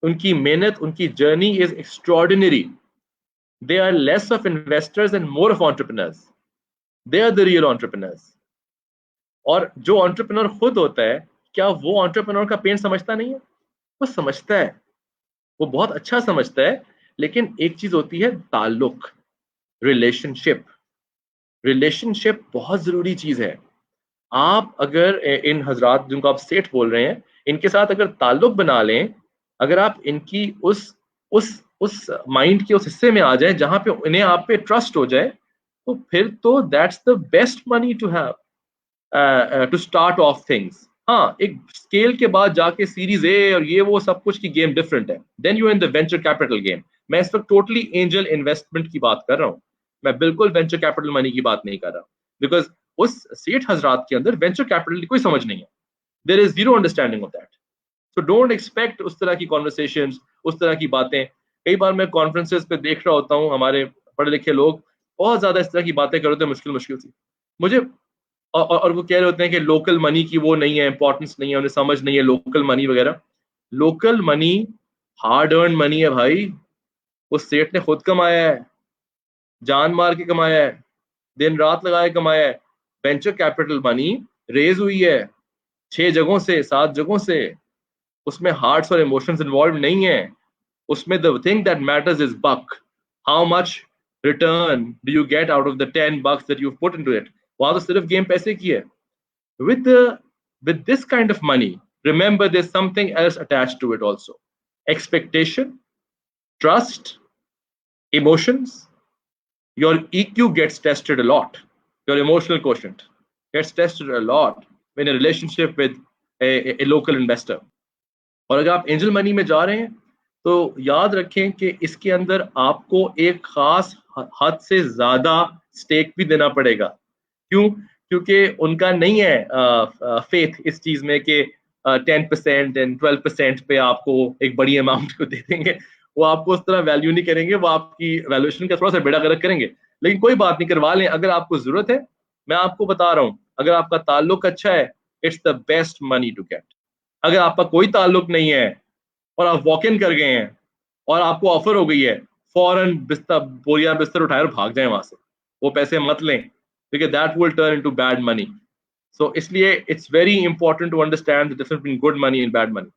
उनकी मेहनत, उनकी journey is extraordinary. They are less of investors and more of entrepreneurs. They are the real entrepreneurs. और जो entrepreneur खुद होता है, क्या वो entrepreneur का पेन समझता नहीं है? वो समझता है, वो बहुत अच्छा समझता है. लेकिन एक चीज होती है ताल्लुक, रिलेशनशिप बहुत जरूरी चीज है. आप अगर इन हजरात जिनको आप सेठ बोल रहे हैं, इनके साथ अगर ताल्लुक बना लें, अगर आप इनकी उस माइंड के उस हिस्से में आ जाए जहां पे इन्हें आप पे ट्रस्ट हो जाए, तो फिर तो that's the best money to have to start off things. हाँ, एक स्केल के बाद जाके सीरीज ए और ये वो सब कुछ की गेम डिफरेंट है. Then you in the venture capital game. मैं इस वक्त टोटली एंजल इन्वेस्टमेंट की बात कर रहा हूँ, मैं बिल्कुल वेंचर कैपिटल मनी की बात नहीं कर रहा, बिकॉज उस सेठ हजरात के अंदर वेंचर कैपिटल की कोई समझ नहीं है. There is zero understanding of that. So don't expect उस तरह की कॉन्वर्सेशंस, उस तरह की बातें. कई बार मैं कॉन्फ्रेंसेस पे देख रहा होता हूँ, हमारे पढ़े लिखे लोग बहुत ज्यादा इस तरह की बातें कर रहे होते हैं, मुश्किल सी मुझे. और वो कह रहे होते हैं कि लोकल मनी की वो नहीं है, इंपॉर्टेंस नहीं है, उन्हें समझ नहीं है लोकल मनी वगैरह. Local money hard earn money है भाई. उस सेठ ने खुद कमाया है, जान मार के कमाया है, दिन रात लगाए कमाया है. वेंचर कैपिटल मनी रेज हुई है 6 जगहों से, 7 जगहों से. उसमें हार्ट्स और इमोशंस इन्वॉल्व नहीं है. उसमें the thing that matters is buck. How much return do you get out of the 10 bucks that you've put into it. वहां तो सिर्फ गेम पैसे की है. with this kind of money, remember there's something else attached to it also. Expectation, trust, emotions. Your EQ gets tested a lot. Your emotional quotient gets tested a lot in a relationship with a local investor. और अगर आप angel money में जा रहे हैं तो याद रखें कि इसके अंदर आपको एक खास हद से ज्यादा स्टेक भी देना पड़ेगा. क्यों? क्योंकि उनका नहीं है फेथ इस चीज में कि 10% एंड 12% पे आपको एक बड़ी अमाउंट को दे देंगे. वो आपको उस तरह वैल्यू नहीं करेंगे, वो आपकी वैल्यूएशन का थोड़ा सा बेड़ा गर्क करेंगे. लेकिन कोई बात नहीं, करवा लें अगर आपको जरूरत है. मैं आपको बता रहा हूँ, अगर आपका ताल्लुक अच्छा है, it's the best money to get. अगर आपका कोई ताल्लुक नहीं है और आप वॉक इन कर गए हैं और आपको ऑफर हो गई है, फौरन बोरिया बिस्तर उठाए और भाग जाए वहां से. वो पैसे मत लें, because that will turn into bad money. So इसलिए it's very important to understand the difference between good money and bad money.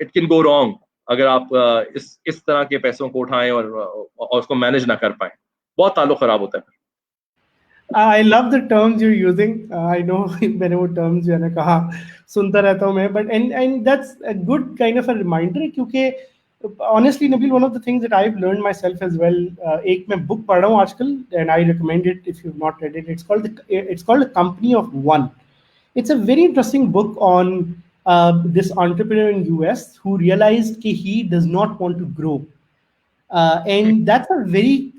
It can go wrong अगर आप इस तरह के पैसों को उठाएं और उसको मैनेज ना कर पाएं, बहुत ताल्लुक खराब होता है. I love the terms you're using. I know मैंने वो terms जो है ना कहा सुनता रहता हूँ मैं, but and that's a good kind of a reminder क्योंकि honestly Nabil, one of the things that I've learned myself as well, एक मैं book पढ़ रहा हूँ आजकल and I recommend it if you've not read it. It's called A Company of One. It's a very interesting book on this entrepreneur in US who realized कि he does not want to grow, and that's a very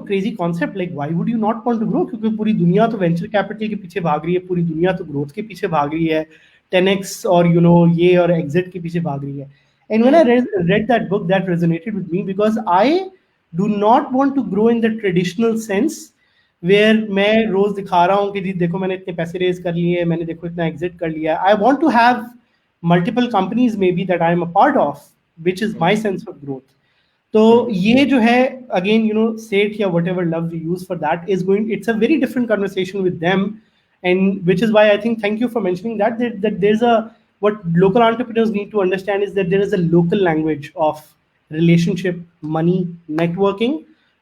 crazy concept. Like why would you not want to grow? क्योंकि पूरी दुनिया तो venture capital के पीछे भाग रही है, पूरी दुनिया तो growth के पीछे भाग रही है, 10x और ये और exit के पीछे भाग रही है. And when I read that book, that resonated with me because I do not want to grow in the traditional sense where मैं रोज दिखा रहा हूँ कि जी देखो मैंने इतने पैसे रेज कर लिए, मैंने देखो इतना एग्जिट कर लिया. I want to have multiple companies maybe that I am a part of, which is my sense of growth. तो ये जो है again सेठ या whatever love we use for that is it's a very different conversation with them, and which is why I think thank you for mentioning that there's a what local entrepreneurs need to understand is that there is a local language of relationship, money, networking,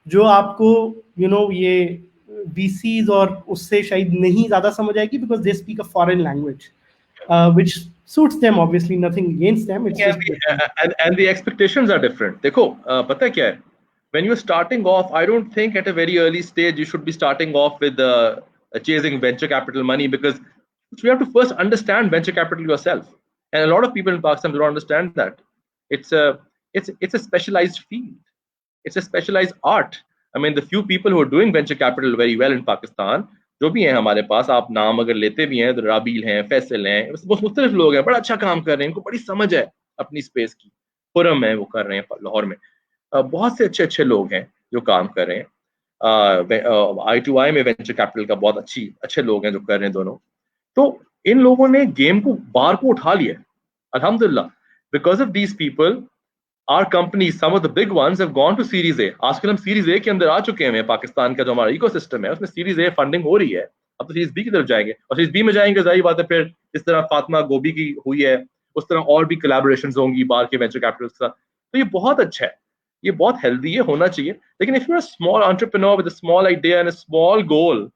जो आपको ये VCs और उससे शायद नहीं ज़्यादा समझ आएगी, because they speak a foreign language, which suits them, obviously nothing against them, it's just and the expectations are different. देखो पता है क्या है, when you're starting off, I don't think at a very early stage you should be starting off with chasing venture capital money, because you have to first understand venture capital yourself, and a lot of people in Pakistan don't understand that it's a specialized field, it's a specialized art. I mean, the few people who are doing venture capital very well in Pakistan, जो भी हैं हमारे पास, आप नाम अगर लेते भी हैं तो राबील हैं, फैसल हैं, बहुत मुख्तलिफ लोग हैं, बड़ा अच्छा काम कर रहे हैं, इनको बड़ी समझ है अपनी स्पेस की। खुरम है, वो कर रहे हैं लाहौर में, बहुत से अच्छे अच्छे लोग हैं जो काम कर रहे हैं। I2I में वेंचर कैपिटल का बहुत अच्छे लोग हैं जो कर रहे हैं दोनों। तो इन लोगों ने गेम को बार को उठा लिया अल्हम्दुलिल्लाह। Because of these people, our companies, some of the big ones have gone to Series A. आजकल हम Series A के अंदर आ चुके हैं। पाकिस्तान का जो हमारा इकोसिस्टम है उसमें Series A फंडिंग हो रही है, अब तो Series B की तरफ जाएंगे, और Series B में जाएंगे, जाहिर बात है फिर जिस तरह फातिमा गोभी की हुई है उस तरह और भी कोलैबोरेशंस होंगी बाहर के वेंचर कैपिटल के साथ। तो ये बहुत अच्छा है, ये बहुत हेल्दी है, होना चाहिए। लेकिन if you are a small entrepreneur with a small idea and a small goal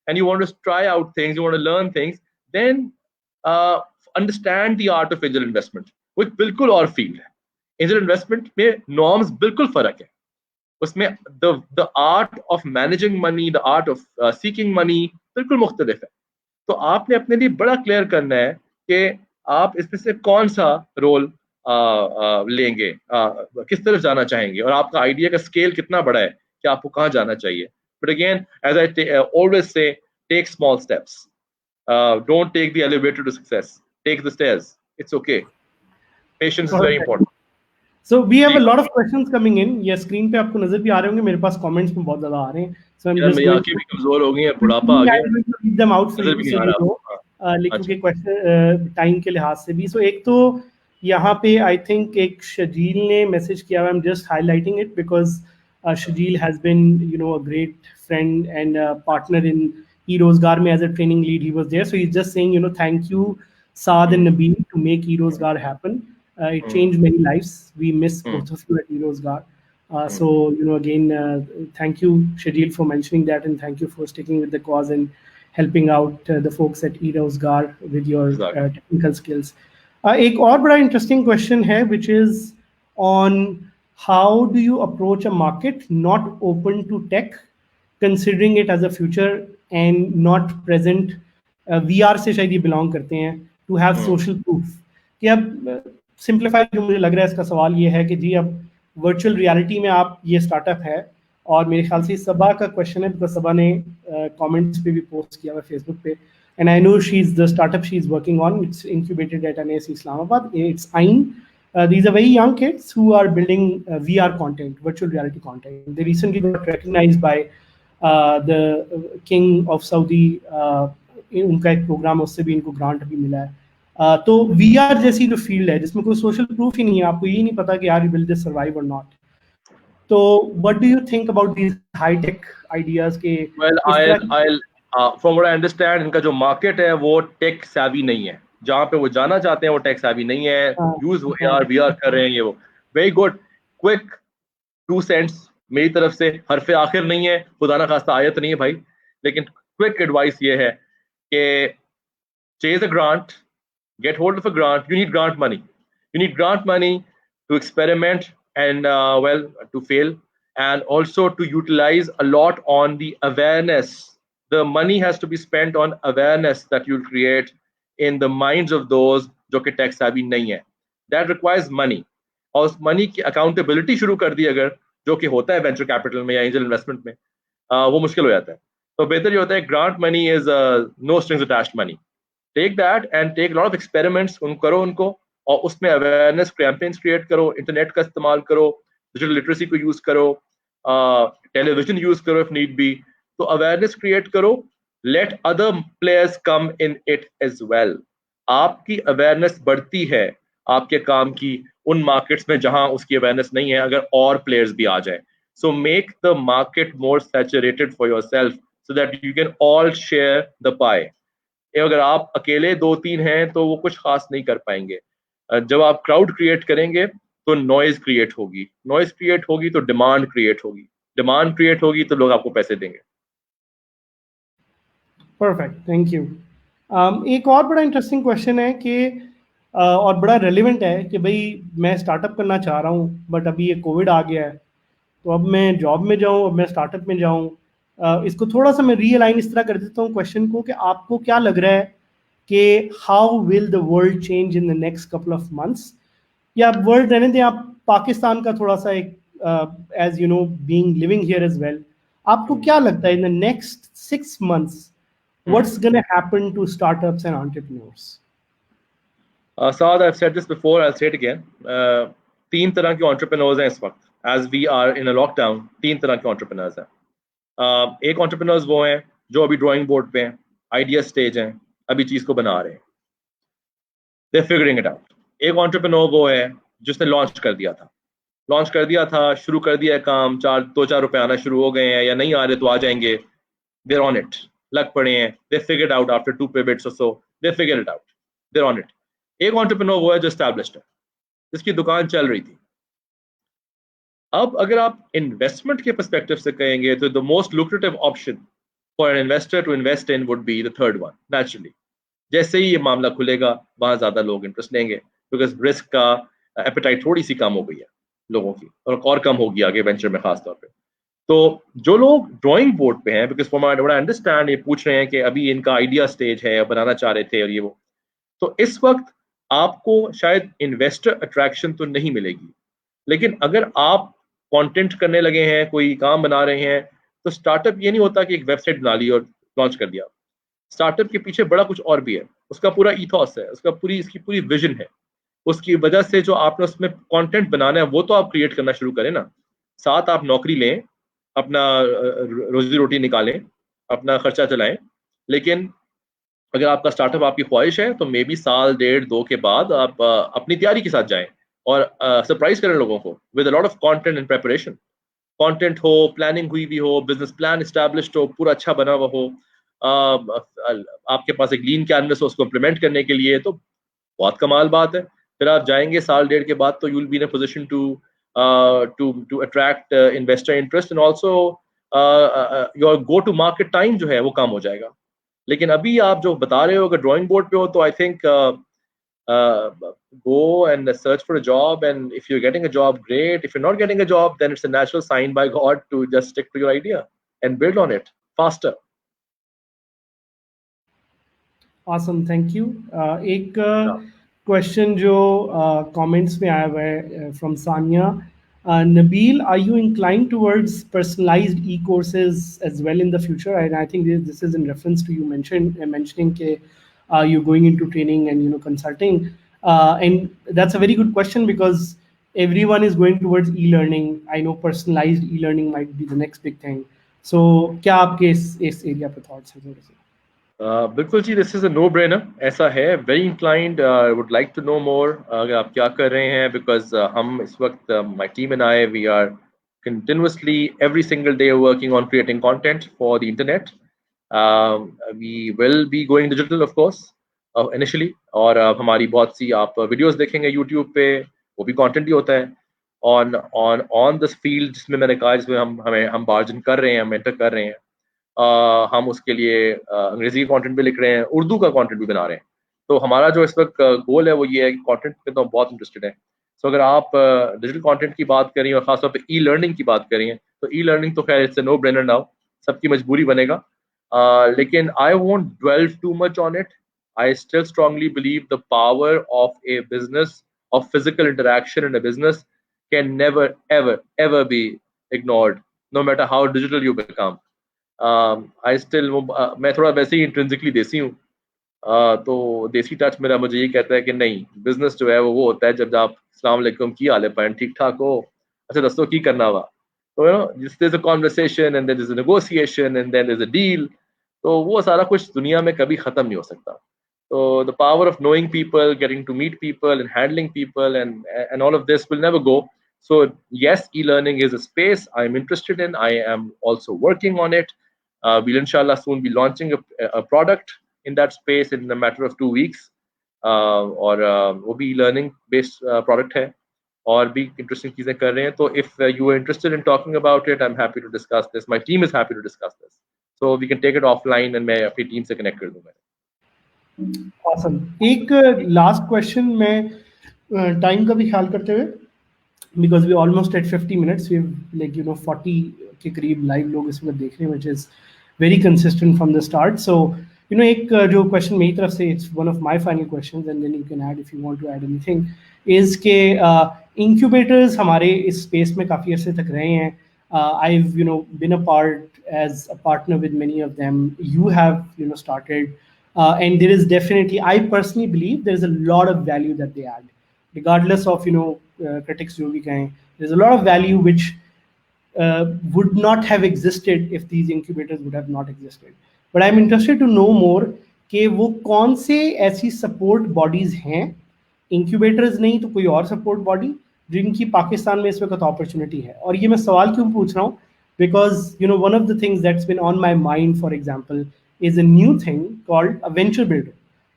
and you want to try out things, you want to learn things, then understand the art of angel investment, which बिल्कुल और field है। Angel investment में norms बिल्कुल फर्क है, उसमें the art of managing money, the art of seeking money बिल्कुल मुख्तलिफ है। तो आपने अपने लिए बड़ा क्लियर करना है कि आप इसमें से कौन सा रोल लेंगे, किस तरफ जाना चाहेंगे, और आपका आइडिया का स्केल कितना बड़ा है कि आपको कहाँ जाना चाहिए। But again, as I always say, take small steps, don't take the elevator to success, take the stairs, it's okay. Patience is very important. So we have a lot of questions coming in. ये screen पे आपको नजर भी आ रहे होंगे, मेरे पास comments में बहुत ज्यादा आ रहे हैं। So I'm just मेरी आंखें भी कमजोर हो गई हैं, बुढ़ापा आ गया, read them out for नजर you, भी नहीं so आ you रहा। know, लेकिन के क्वेश्चन टाइम के लिहाज से भी। So एक तो यहाँ पे आई थिंक एक शजील ने मैसेज किया हुआ, I'm just highlighting it because Shajil has been a great friend and partner in e-Rozgar में as a training lead. He was there, so he's just saying thank you Saad and Nabil to make e-Rozgar happen. It changed many lives. We miss both of you at e-Rozgar. So again, thank you Shajil for mentioning that, and thank you for sticking with the cause and helping out the folks at e-Rozgar with your technical skills. एक और बड़ा interesting question है, which is on how do you approach a market not open to tech, considering it as a future and not present. VR से शायद ये belong करते हैं, to have social proof. कि अब सिंप्लीफाई जो मुझे लग रहा है इसका सवाल ये है कि जी अब वर्चुअल रियलिटी में आप ये स्टार्टअप है, और मेरे ख्याल से सबा का क्वेश्चन है, बिकॉज सबा ने कमेंट्स पे भी पोस्ट किया हुआ फेसबुक पे, and I know she is the startup she is working on, it's incubated at NIST Islamabad, it's Ain. These are very young kids who are building VR content, virtual reality content. They recently got recognized by the King of Saudi. उनका एक programme, उससे भी इनको grant भी मिला है। तो VR जैसी जो फील्ड है जिसमें कोई सोशल प्रूफ ही नहीं है, आपको ये नहीं पता कि यार will this survive or not, तो what do you think about these high tech ideas के? Well from what I understand, इनका जो मार्केट है वो टेक savvy नहीं है, जहाँ पे वो जाना चाहते हैं वो टेक savvy नहीं है, यूज VR कर रहे हैं, ये वो वेरी गुड। क्विक 2 cents मेरी तरफ से, हरफ आखिर नहीं है, खुदा ना खास्ता आयत नहीं है भाई, लेकिन क्विक एडवाइस ये है कि chase a grant, get hold of a grant. You need grant money. You need grant money to experiment and to fail, and also to utilize a lot on the awareness. The money has to be spent on awareness that you'll create in the minds of those जो कि tech savvy नहीं है. That requires money. और उस money की accountability शुरू कर दी अगर, जो कि होता है venture capital में या angel investment में, वो मुश्किल हो जाता है। तो बेहतर ये होता है grant money is no strings attached money. Take that and take a lot of experiments, करो उनको, और उसमें awareness campaigns create करो, इंटरनेट का इस्तेमाल करो, डिजिटल लिटरेसी को यूज करो, टेलीविजन यूज करो if need be, तो awareness create करो, let other players come in it as well. आपकी awareness बढ़ती है आपके काम की उन markets में जहां उसकी awareness नहीं है, अगर और players भी आ जाए. So make the market more saturated for yourself so that you can all share the pie. अगर आप अकेले 2-3 हैं तो वो कुछ खास नहीं कर पाएंगे। जब आप क्राउड क्रिएट करेंगे तो नॉइज क्रिएट होगी, नॉइज क्रिएट होगी तो डिमांड क्रिएट होगी, डिमांड क्रिएट होगी तो लोग आपको पैसे देंगे। Perfect, thank you. एक और बड़ा इंटरेस्टिंग क्वेश्चन है कि और बड़ा रेलिवेंट है कि भाई मैं स्टार्टअप करना चाह रहा हूँ बट अभी ये कोविड आ गया है, तो अब मैं जॉब में जाऊँ, अब मैं स्टार्टअप में जाऊँ। इसको थोड़ा सा मैं रीअलाइन इस तरह कर देता हूँ क्वेश्चन को कि आपको क्या लग रहा है कि how will the world change in the next couple of months, या वर्ल्ड रहने दें, आप पाकिस्तान का थोड़ा सा एक as you know being living here as well, आपको क्या लगता है in the next 6 months what's going to happen to startups and entrepreneurs? Saad, I've said this before, I'll say it again. तीन तरह के entrepreneurs हैं इस वक्त, as we are in a lockdown, तीन तरह के entrepreneurs हैं। एक entrepreneurs वो हैं जो अभी ड्राइंग बोर्ड पे हैं, आइडिया स्टेज हैं, अभी चीज को बना रहे हैं, they're figuring it out। एक entrepreneur वो है जिसने लॉन्च कर दिया था, शुरू कर दिया है काम, 2-4 रुपए आना शुरू हो गए हैं, या नहीं आ रहे तो आ जाएंगे, they're on it, लग पड़े हैं, they figured out after 2 pivots or so, they figured it out, they're on it। एक entrepreneur वो है जो established है, जिसकी दुकान चल रही थी। अब अगर आप इन्वेस्टमेंट के पर्सपेक्टिव से कहेंगे तो the most lucrative option for an investor to invest in would be the third one, naturally. जैसे ही ये मामला खुलेगा वहां ज्यादा लोग इंटरेस्ट लेंगे, बिकॉज रिस्क का एपेटाइट थोड़ी सी कम हो गई है लोगों की, और कम होगी आगे वेंचर में खास तौर पे। तो जो लोग ड्राइंग बोर्ड पे हैं, बिकॉज फॉर माई अंडरस्टैंड ये पूछ रहे हैं कि अभी इनका आइडिया स्टेज है, बनाना चाह रहे थे और ये वो, तो इस वक्त आपको शायद इन्वेस्टर अट्रैक्शन तो नहीं मिलेगी, लेकिन अगर आप कंटेंट करने लगे हैं, कोई काम बना रहे हैं, तो स्टार्टअप ये नहीं होता कि एक वेबसाइट बना ली और लॉन्च कर दिया। स्टार्टअप के पीछे बड़ा कुछ और भी है, उसका पूरा ईथॉस है, इसकी पूरी विजन है। उसकी वजह से जो आपने उसमें कंटेंट बनाना है वो तो आप क्रिएट करना शुरू करें ना, साथ आप नौकरी लें, अपना रोजी रोटी निकालें, अपना खर्चा चलाएं। लेकिन अगर आपका स्टार्टअप आपकी ख्वाहिश है तो मे बी साल 1.5-2 के बाद आप अपनी तैयारी के साथ जाएं और सरप्राइज करें लोगों को with a lot of content and preparation. Content हो, प्लानिंग हुई भी हो, बिजनेस प्लान एस्टैब्लिश्ड हो, पूरा अच्छा बना हुआ हो, आपके पास एक लीन कैनवस हो उसको इम्प्लीमेंट करने के लिए, तो बहुत कमाल बात है। फिर आप जाएंगे साल 1.5 के बाद तो you will be in a position to attract investor interest, and also your go to market time जो है वो कम हो जाएगा। लेकिन अभी आप जो बता रहे हो अगर ड्राइंग बोर्ड पे हो तो I think go and search for a job, and if you're getting a job, great. If you're not getting a job, then it's a natural sign by God to just stick to your idea and build on it faster. Awesome, thank you. एक question जो comments में आया हुआ है from Sania, Nabil, are you inclined towards personalized e-courses as well in the future? And I think this is in reference to you mentioning you're going into training and consulting. And that's a very good question because everyone is going towards e-learning. I know personalized e-learning might be the next big thing. So क्या आपके इस area पे thoughts हैं थोड़े से? बिल्कुल जी, this is a no brainer, ऐसा है, very inclined, would like to know more अगर आप क्या कर रहे हैं, बिकॉज हम इस वक्त my team and I we are continuously every single day working on creating content for the internet. We will be going digital of course initially, और हमारी बहुत सी आप वीडियोस देखेंगे यूट्यूब पे, वो भी कंटेंट ही होता है ऑन दिस फील्ड जिसमें मैंने कहा, जिसमें हम मार्जिन कर रहे हैं, हम एंटर कर रहे हैं। हम उसके लिए अंग्रेजी कंटेंट भी लिख रहे हैं, उर्दू का कंटेंट भी बना रहे हैं। तो हमारा जो इस वक्त गोल है वो ये है कि कंटेंट में तो हम बहुत इंटरेस्टेड हैं। तो अगर आप डिजिटल कंटेंट की बात करें और खासतौर पे ई लर्निंग की बात करें, तो ई लर्निंग तो खैर इट्स नो ब्रेनर नाउ, सबकी मजबूरी बनेगा। लेकिन I won't dwell too much on it. I still strongly believe the power of a business, of physical interaction in a business can never ever ever be ignored, no matter how digital you become. I still मैं थोड़ा वैसे ही intrinsically देसी हूँ, तो देसी touch मेरा मुझे ये कहता है कि नहीं, बिजनेस जो है वो होता है जब आप अस्सलाम वालेकुम की हाल है पैन ठीक ठाक हो, अच्छा दोस्तों की करना हुआ, तो यू नो जिस there is a conversation and there is a negotiation and there is a deal, तो वो सारा कुछ दुनिया में कभी खत्म नहीं हो सकता। तो the power of knowing people, getting to meet people and handling people and all of this will never go. So yes, e-learning is a space I'm interested in. I am also working on it. We'll inshallah soon be launching a product in that space in a matter of 2 weeks. और वो भी learning based product है और भी interesting चीजें कर रहे हैं. तो if you are interested in talking about it, I am happy to discuss this. My team is happy to discuss this. So we can take it offline and मैं अपनी टीम से कनेक्ट कर दूंगा. Awesome. एक last question मैं time का भी ख्याल करते हुए, because we almost at 50 minutes, we've like 40 के करीब लाइव लोग इसमें देख रहे हैं, which is very consistent from the start. So एक जो क्वेश्चन मेरी तरफ से, it's one of my final questions and then you can add if you want to add anything, is के incubators हमारे इस space में काफ़ी अर्से तक रहे हैं. I've been a part as a partner with many of them. You have started, and there is definitely, I personally believe there is a lot of value that they add, regardless of critics जो भी कहें. There's a lot of value which would not have existed if these incubators would have not existed. But I'm interested to know more कि वो कौन से ऐसी support bodies हैं, incubators नहीं तो कोई और support body, जिनकी पाकिस्तान में इस वक्त opportunity है. और ये मैं सवाल क्यों पूछ रहा हूँ, because one of the things that's been on my mind, for example, is a new thing called a venture builder.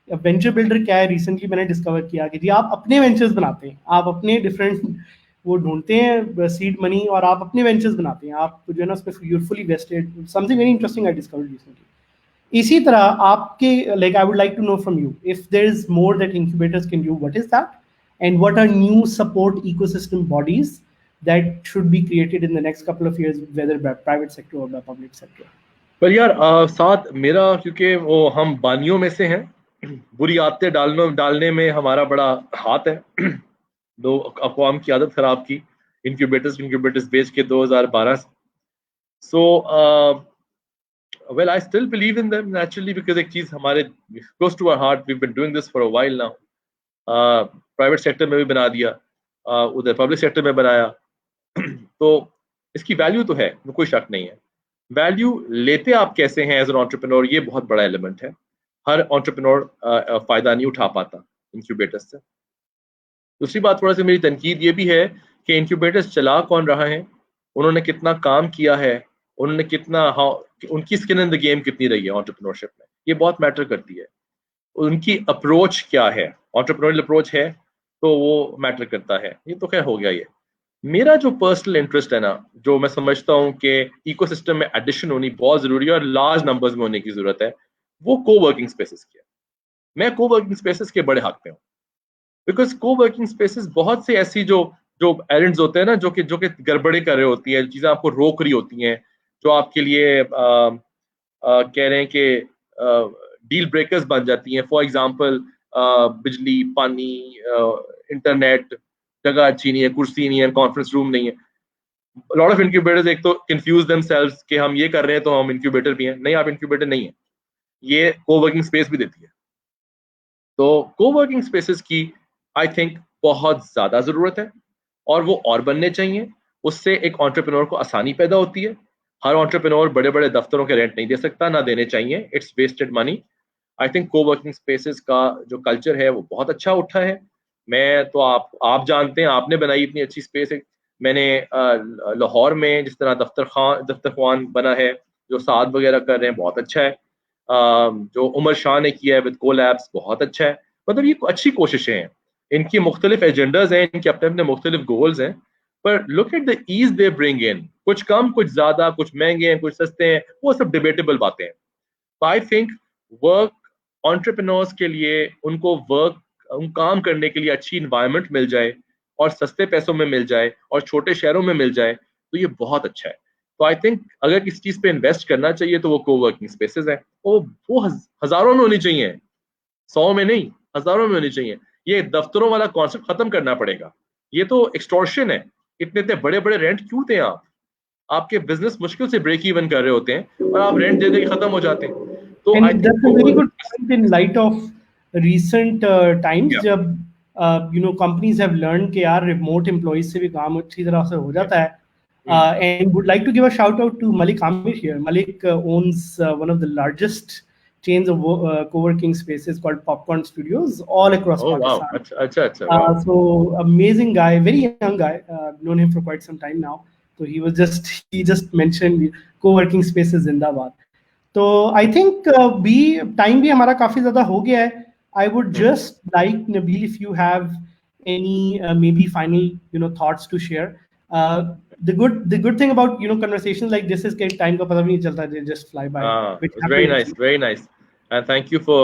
Venture builder क्या है, रिसेंटली मैंने डिस्कवर किया कि जी आप अपने वेंचर्स बनाते हैं, आप अपने डिफरेंट वो ढूंढते हैं सीड मनी और आप अपने वेंचर्स बनाते हैं, आप जो है ना उसमें you're fully wasted. Something very interesting I discovered recently. इसी तरह आपके like I would like to know from you if there is more that incubators can do, what is that, and what are new support ecosystem bodies that should be created in the next couple of years, whether by private sector or by public sector. पर यार साथ मेरा, क्योंकि वो हम बानियों में से हैं, बुरी आदतें डालने में हमारा बड़ा हाथ है. दो अक़वाम की आदत खराब की, incubators बेच के 2012. So well, I still believe in them naturally because एक चीज हमारे close to our heart. We've been doing this for a while now. Private sector में भी बना दिया, उधर पब्लिक सेक्टर में बनाया. तो इसकी वैल्यू तो है, कोई शक नहीं है. वैल्यू लेते आप कैसे हैं एज एन एंटरप्रेन्योर, ये बहुत बड़ा एलिमेंट है. हर एंटरप्रेन्योर फायदा नहीं उठा पाता इंक्यूबेटर्स से. दूसरी बात थोड़ा सी मेरी तनकीद ये भी है कि इंक्यूबेटर्स चला कौन रहा है, उन्होंने कितना काम किया है, उन्होंने कितना उनकी स्किन इन द गेम कितनी रही है एंटरप्रेन्योरशिप में, ये बहुत मैटर करती है. उनकी अप्रोच क्या है, एंटरप्रेन्योरियल अप्रोच है तो वो मैटर करता है. ये तो खैर हो गया. ये मेरा जो पर्सनल इंटरेस्ट है ना, जो मैं समझता हूँ कि इकोसिस्टम में एडिशन होनी बहुत जरूरी है और लार्ज नंबर्स में होने की जरूरत है, वो कोवर्किंग स्पेसेस की है. मैं कोवर्किंग स्पेसेस के बड़े हक पे हूँ, बिकॉज कोवर्किंग स्पेसेस बहुत से ऐसी जो एरेंड्स होते हैं ना, जो कि गड़बड़े कर रहे होती है, चीजें आपको रोक रही होती हैं, जो आपके लिए कह रहे हैं कि डील ब्रेकर्स बन जाती हैं. फॉर एग्जांपल बिजली, पानी, इंटरनेट, जगह अच्छी नहीं है, कुर्सी नहीं है, कॉन्फ्रेंस रूम नहीं है. लॉट ऑफ इंक्यूबेटर्स एक तो कंफ्यूज देमसेल्व्स कि हम ये कर रहे हैं तो हम इंक्यूबेटर भी हैं. नहीं, आप इंक्यूबेटर नहीं है, ये कोवर्किंग स्पेस भी देती है. तो कोवर्किंग स्पेसेस की आई थिंक बहुत ज्यादा जरूरत है और वो और बनने चाहिए. उससे एक एंटरप्रेन्योर को आसानी पैदा होती है. हर एंटरप्रेन्योर बड़े बड़े दफ्तरों के रेंट नहीं दे सकता, ना देने चाहिए. It's wasted money. I think coworking spaces का जो कल्चर है वो बहुत अच्छा उठा है. मैं तो आप जानते हैं, आपने बनाई इतनी अच्छी स्पेस है. मैंने लाहौर में जिस तरह दफ्तर खान बना है, जो साद वगैरह कर रहे हैं, बहुत अच्छा है. जो उमर शाह ने किया है विद कोलैब्स, बहुत अच्छा है. मतलब ये अच्छी कोशिशें हैं, इनकी मुख्तलिफ एजेंडाज हैं, इनके अपने अपने मुख्तलिफ गोल्स हैं. पर look at the ease they bring in. कुछ कम, कुछ ज्यादा, कुछ महंगे हैं, कुछ सस्ते हैं, वो सब डिबेटेबल बातें हैं. तो आई थिंक वर्क एंटरप्रेन्योर्स के लिए, उनको काम करने के लिए अच्छी इन्वायरमेंट मिल जाए और सस्ते पैसों में मिल जाए और छोटे शहरों में मिल जाए तो ये बहुत अच्छा है. तो आई थिंक अगर किसी चीज पे इन्वेस्ट करना चाहिए तो वो कोवर्किंग स्पेसेस हैं. वो हजारों में होनी चाहिए, 100 में नहीं, हजारों में होनी चाहिए. ये दफ्तरों वाला कॉन्सेप्ट खत्म करना पड़ेगा. ये तो एक्सटॉर्शन है. इतने बड़े बड़े रेंट क्यों थे आप? आपके बिजनेस मुश्किल से ब्रेक इवन कर रहे होते हैं और आप रेंट दे दे के खत्म हो जाते हैं. तो and that's a very good point in light of recent times, जब companies have learned कि यार remote employees से भी काम अच्छी तरह से हो जाता है. And would like to give a shout out to Malik Amir here. Malik owns one of the largest chains of co-working spaces called Popcorn Studios all across Pakistan. Wow. Achha. So amazing guy, very young guy. Known him for quite some time now. So he just mentioned co-working spaces Zindabad. तो I think भी time भी हमारा काफी ज्यादा हो गया है. I would just like Nabeel if you have any maybe final thoughts to share. The good thing about conversations like this is that time ka pata bhi nahi chalta, they just fly by, which It's very happens. nice, very nice, and thank you for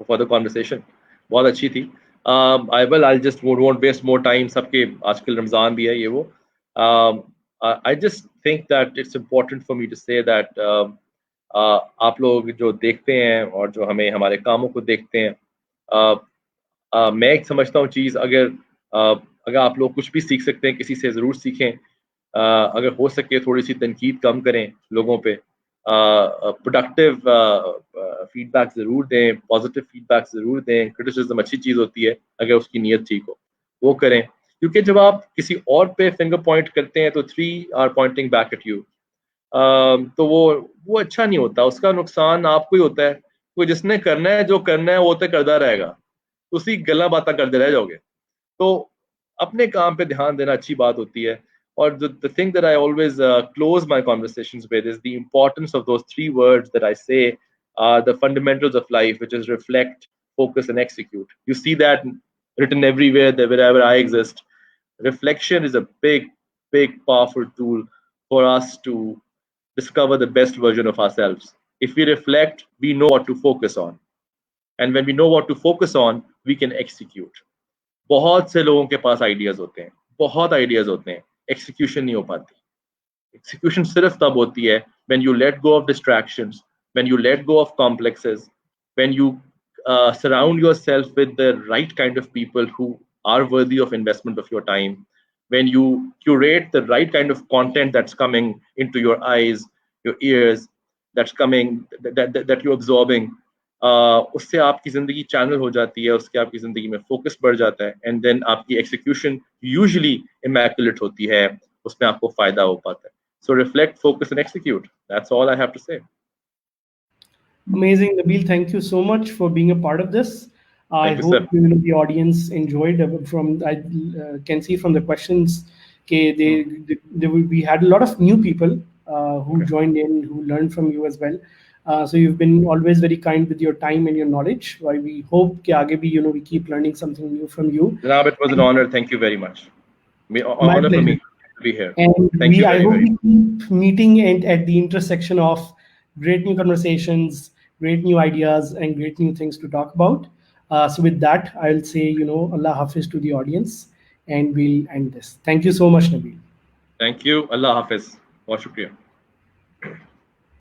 for the conversation. बहुत अच्छी थी. I'll just won't waste more time. सबके आजकल रमजान भी है ये वो. I just think that it's important for me to say that आप लोग जो देखते हैं और जो हमें हमारे कामों को देखते हैं, मैं एक समझता हूँ चीज़, अगर आप लोग कुछ भी सीख सकते हैं किसी से ज़रूर सीखें. अगर हो सके थोड़ी सी तनकीद कम करें लोगों पे, प्रोडक्टिव फीडबैक ज़रूर दें, पॉजिटिव फीडबैक ज़रूर दें. क्रिटिसिज्म अच्छी चीज़ होती है अगर उसकी नीयत ठीक हो, वो करें. क्योंकि जब आप किसी और पे फिंगर पॉइंट करते हैं तो 3 are pointing back at you. तो वो अच्छा नहीं होता, उसका नुकसान आपको ही होता है. तो जिसने करना है जो करना है वो तो करता रहेगा, उसी गला बातें करते रह जाओगे. तो अपने काम पे ध्यान देना अच्छी बात होती है. और the thing that I always close my conversations with is the importance of those 3 words that I say are the fundamentals of life, which is reflect, focus, and execute. You see that written everywhere, that wherever I exist. Reflection is a big, powerful tool for us to discover the best version of ourselves. If we reflect, we know what to focus on. And when we know what to focus on, we can execute. बहुत से लोगों के पास ideas होते हैं, बहुत ideas होते हैं, execution नहीं हो पाती. एक्सिक्यूशन सिर्फ तब होती है when you let go of distractions, when you let go of complexes, when you surround yourself with the right kind of people who are worthy of investment of your time, when you curate the right kind of content that's coming into your eyes, your ears, that's coming, that you're absorbing. उससे आपकी जिंदगी channel हो जाती है, उसके आपकी जिंदगी में फोकस बढ़ जाता है, एंड देन आपकी एक्सिक्यूशन यूजुअली इमैक्युलेट होती है, उसमें आपको फायदा हो पाता है. So reflect, focus and execute. That's all I have to say. Amazing, Nabil. Thank you so much for being a part of this. I Thank you, hope sir. the audience enjoyed. From I can see from the questions, we had a lot of new people who joined in, who learned from you as well. So you've been always very kind with your time and your knowledge. Why we hope कि आगे भी we keep learning something new from you. Janab, it was an honor. Thank you very much. My Honor for me pleasure. to be here. And Thank you I very, hope very we keep meeting and at the intersection of great new conversations, great new ideas, and great new things to talk about. So with that, I'll say, Allah Hafiz to the audience, and we'll end this. Thank you so much, Nabil. Thank you. Allah Hafiz. Wa shukriya.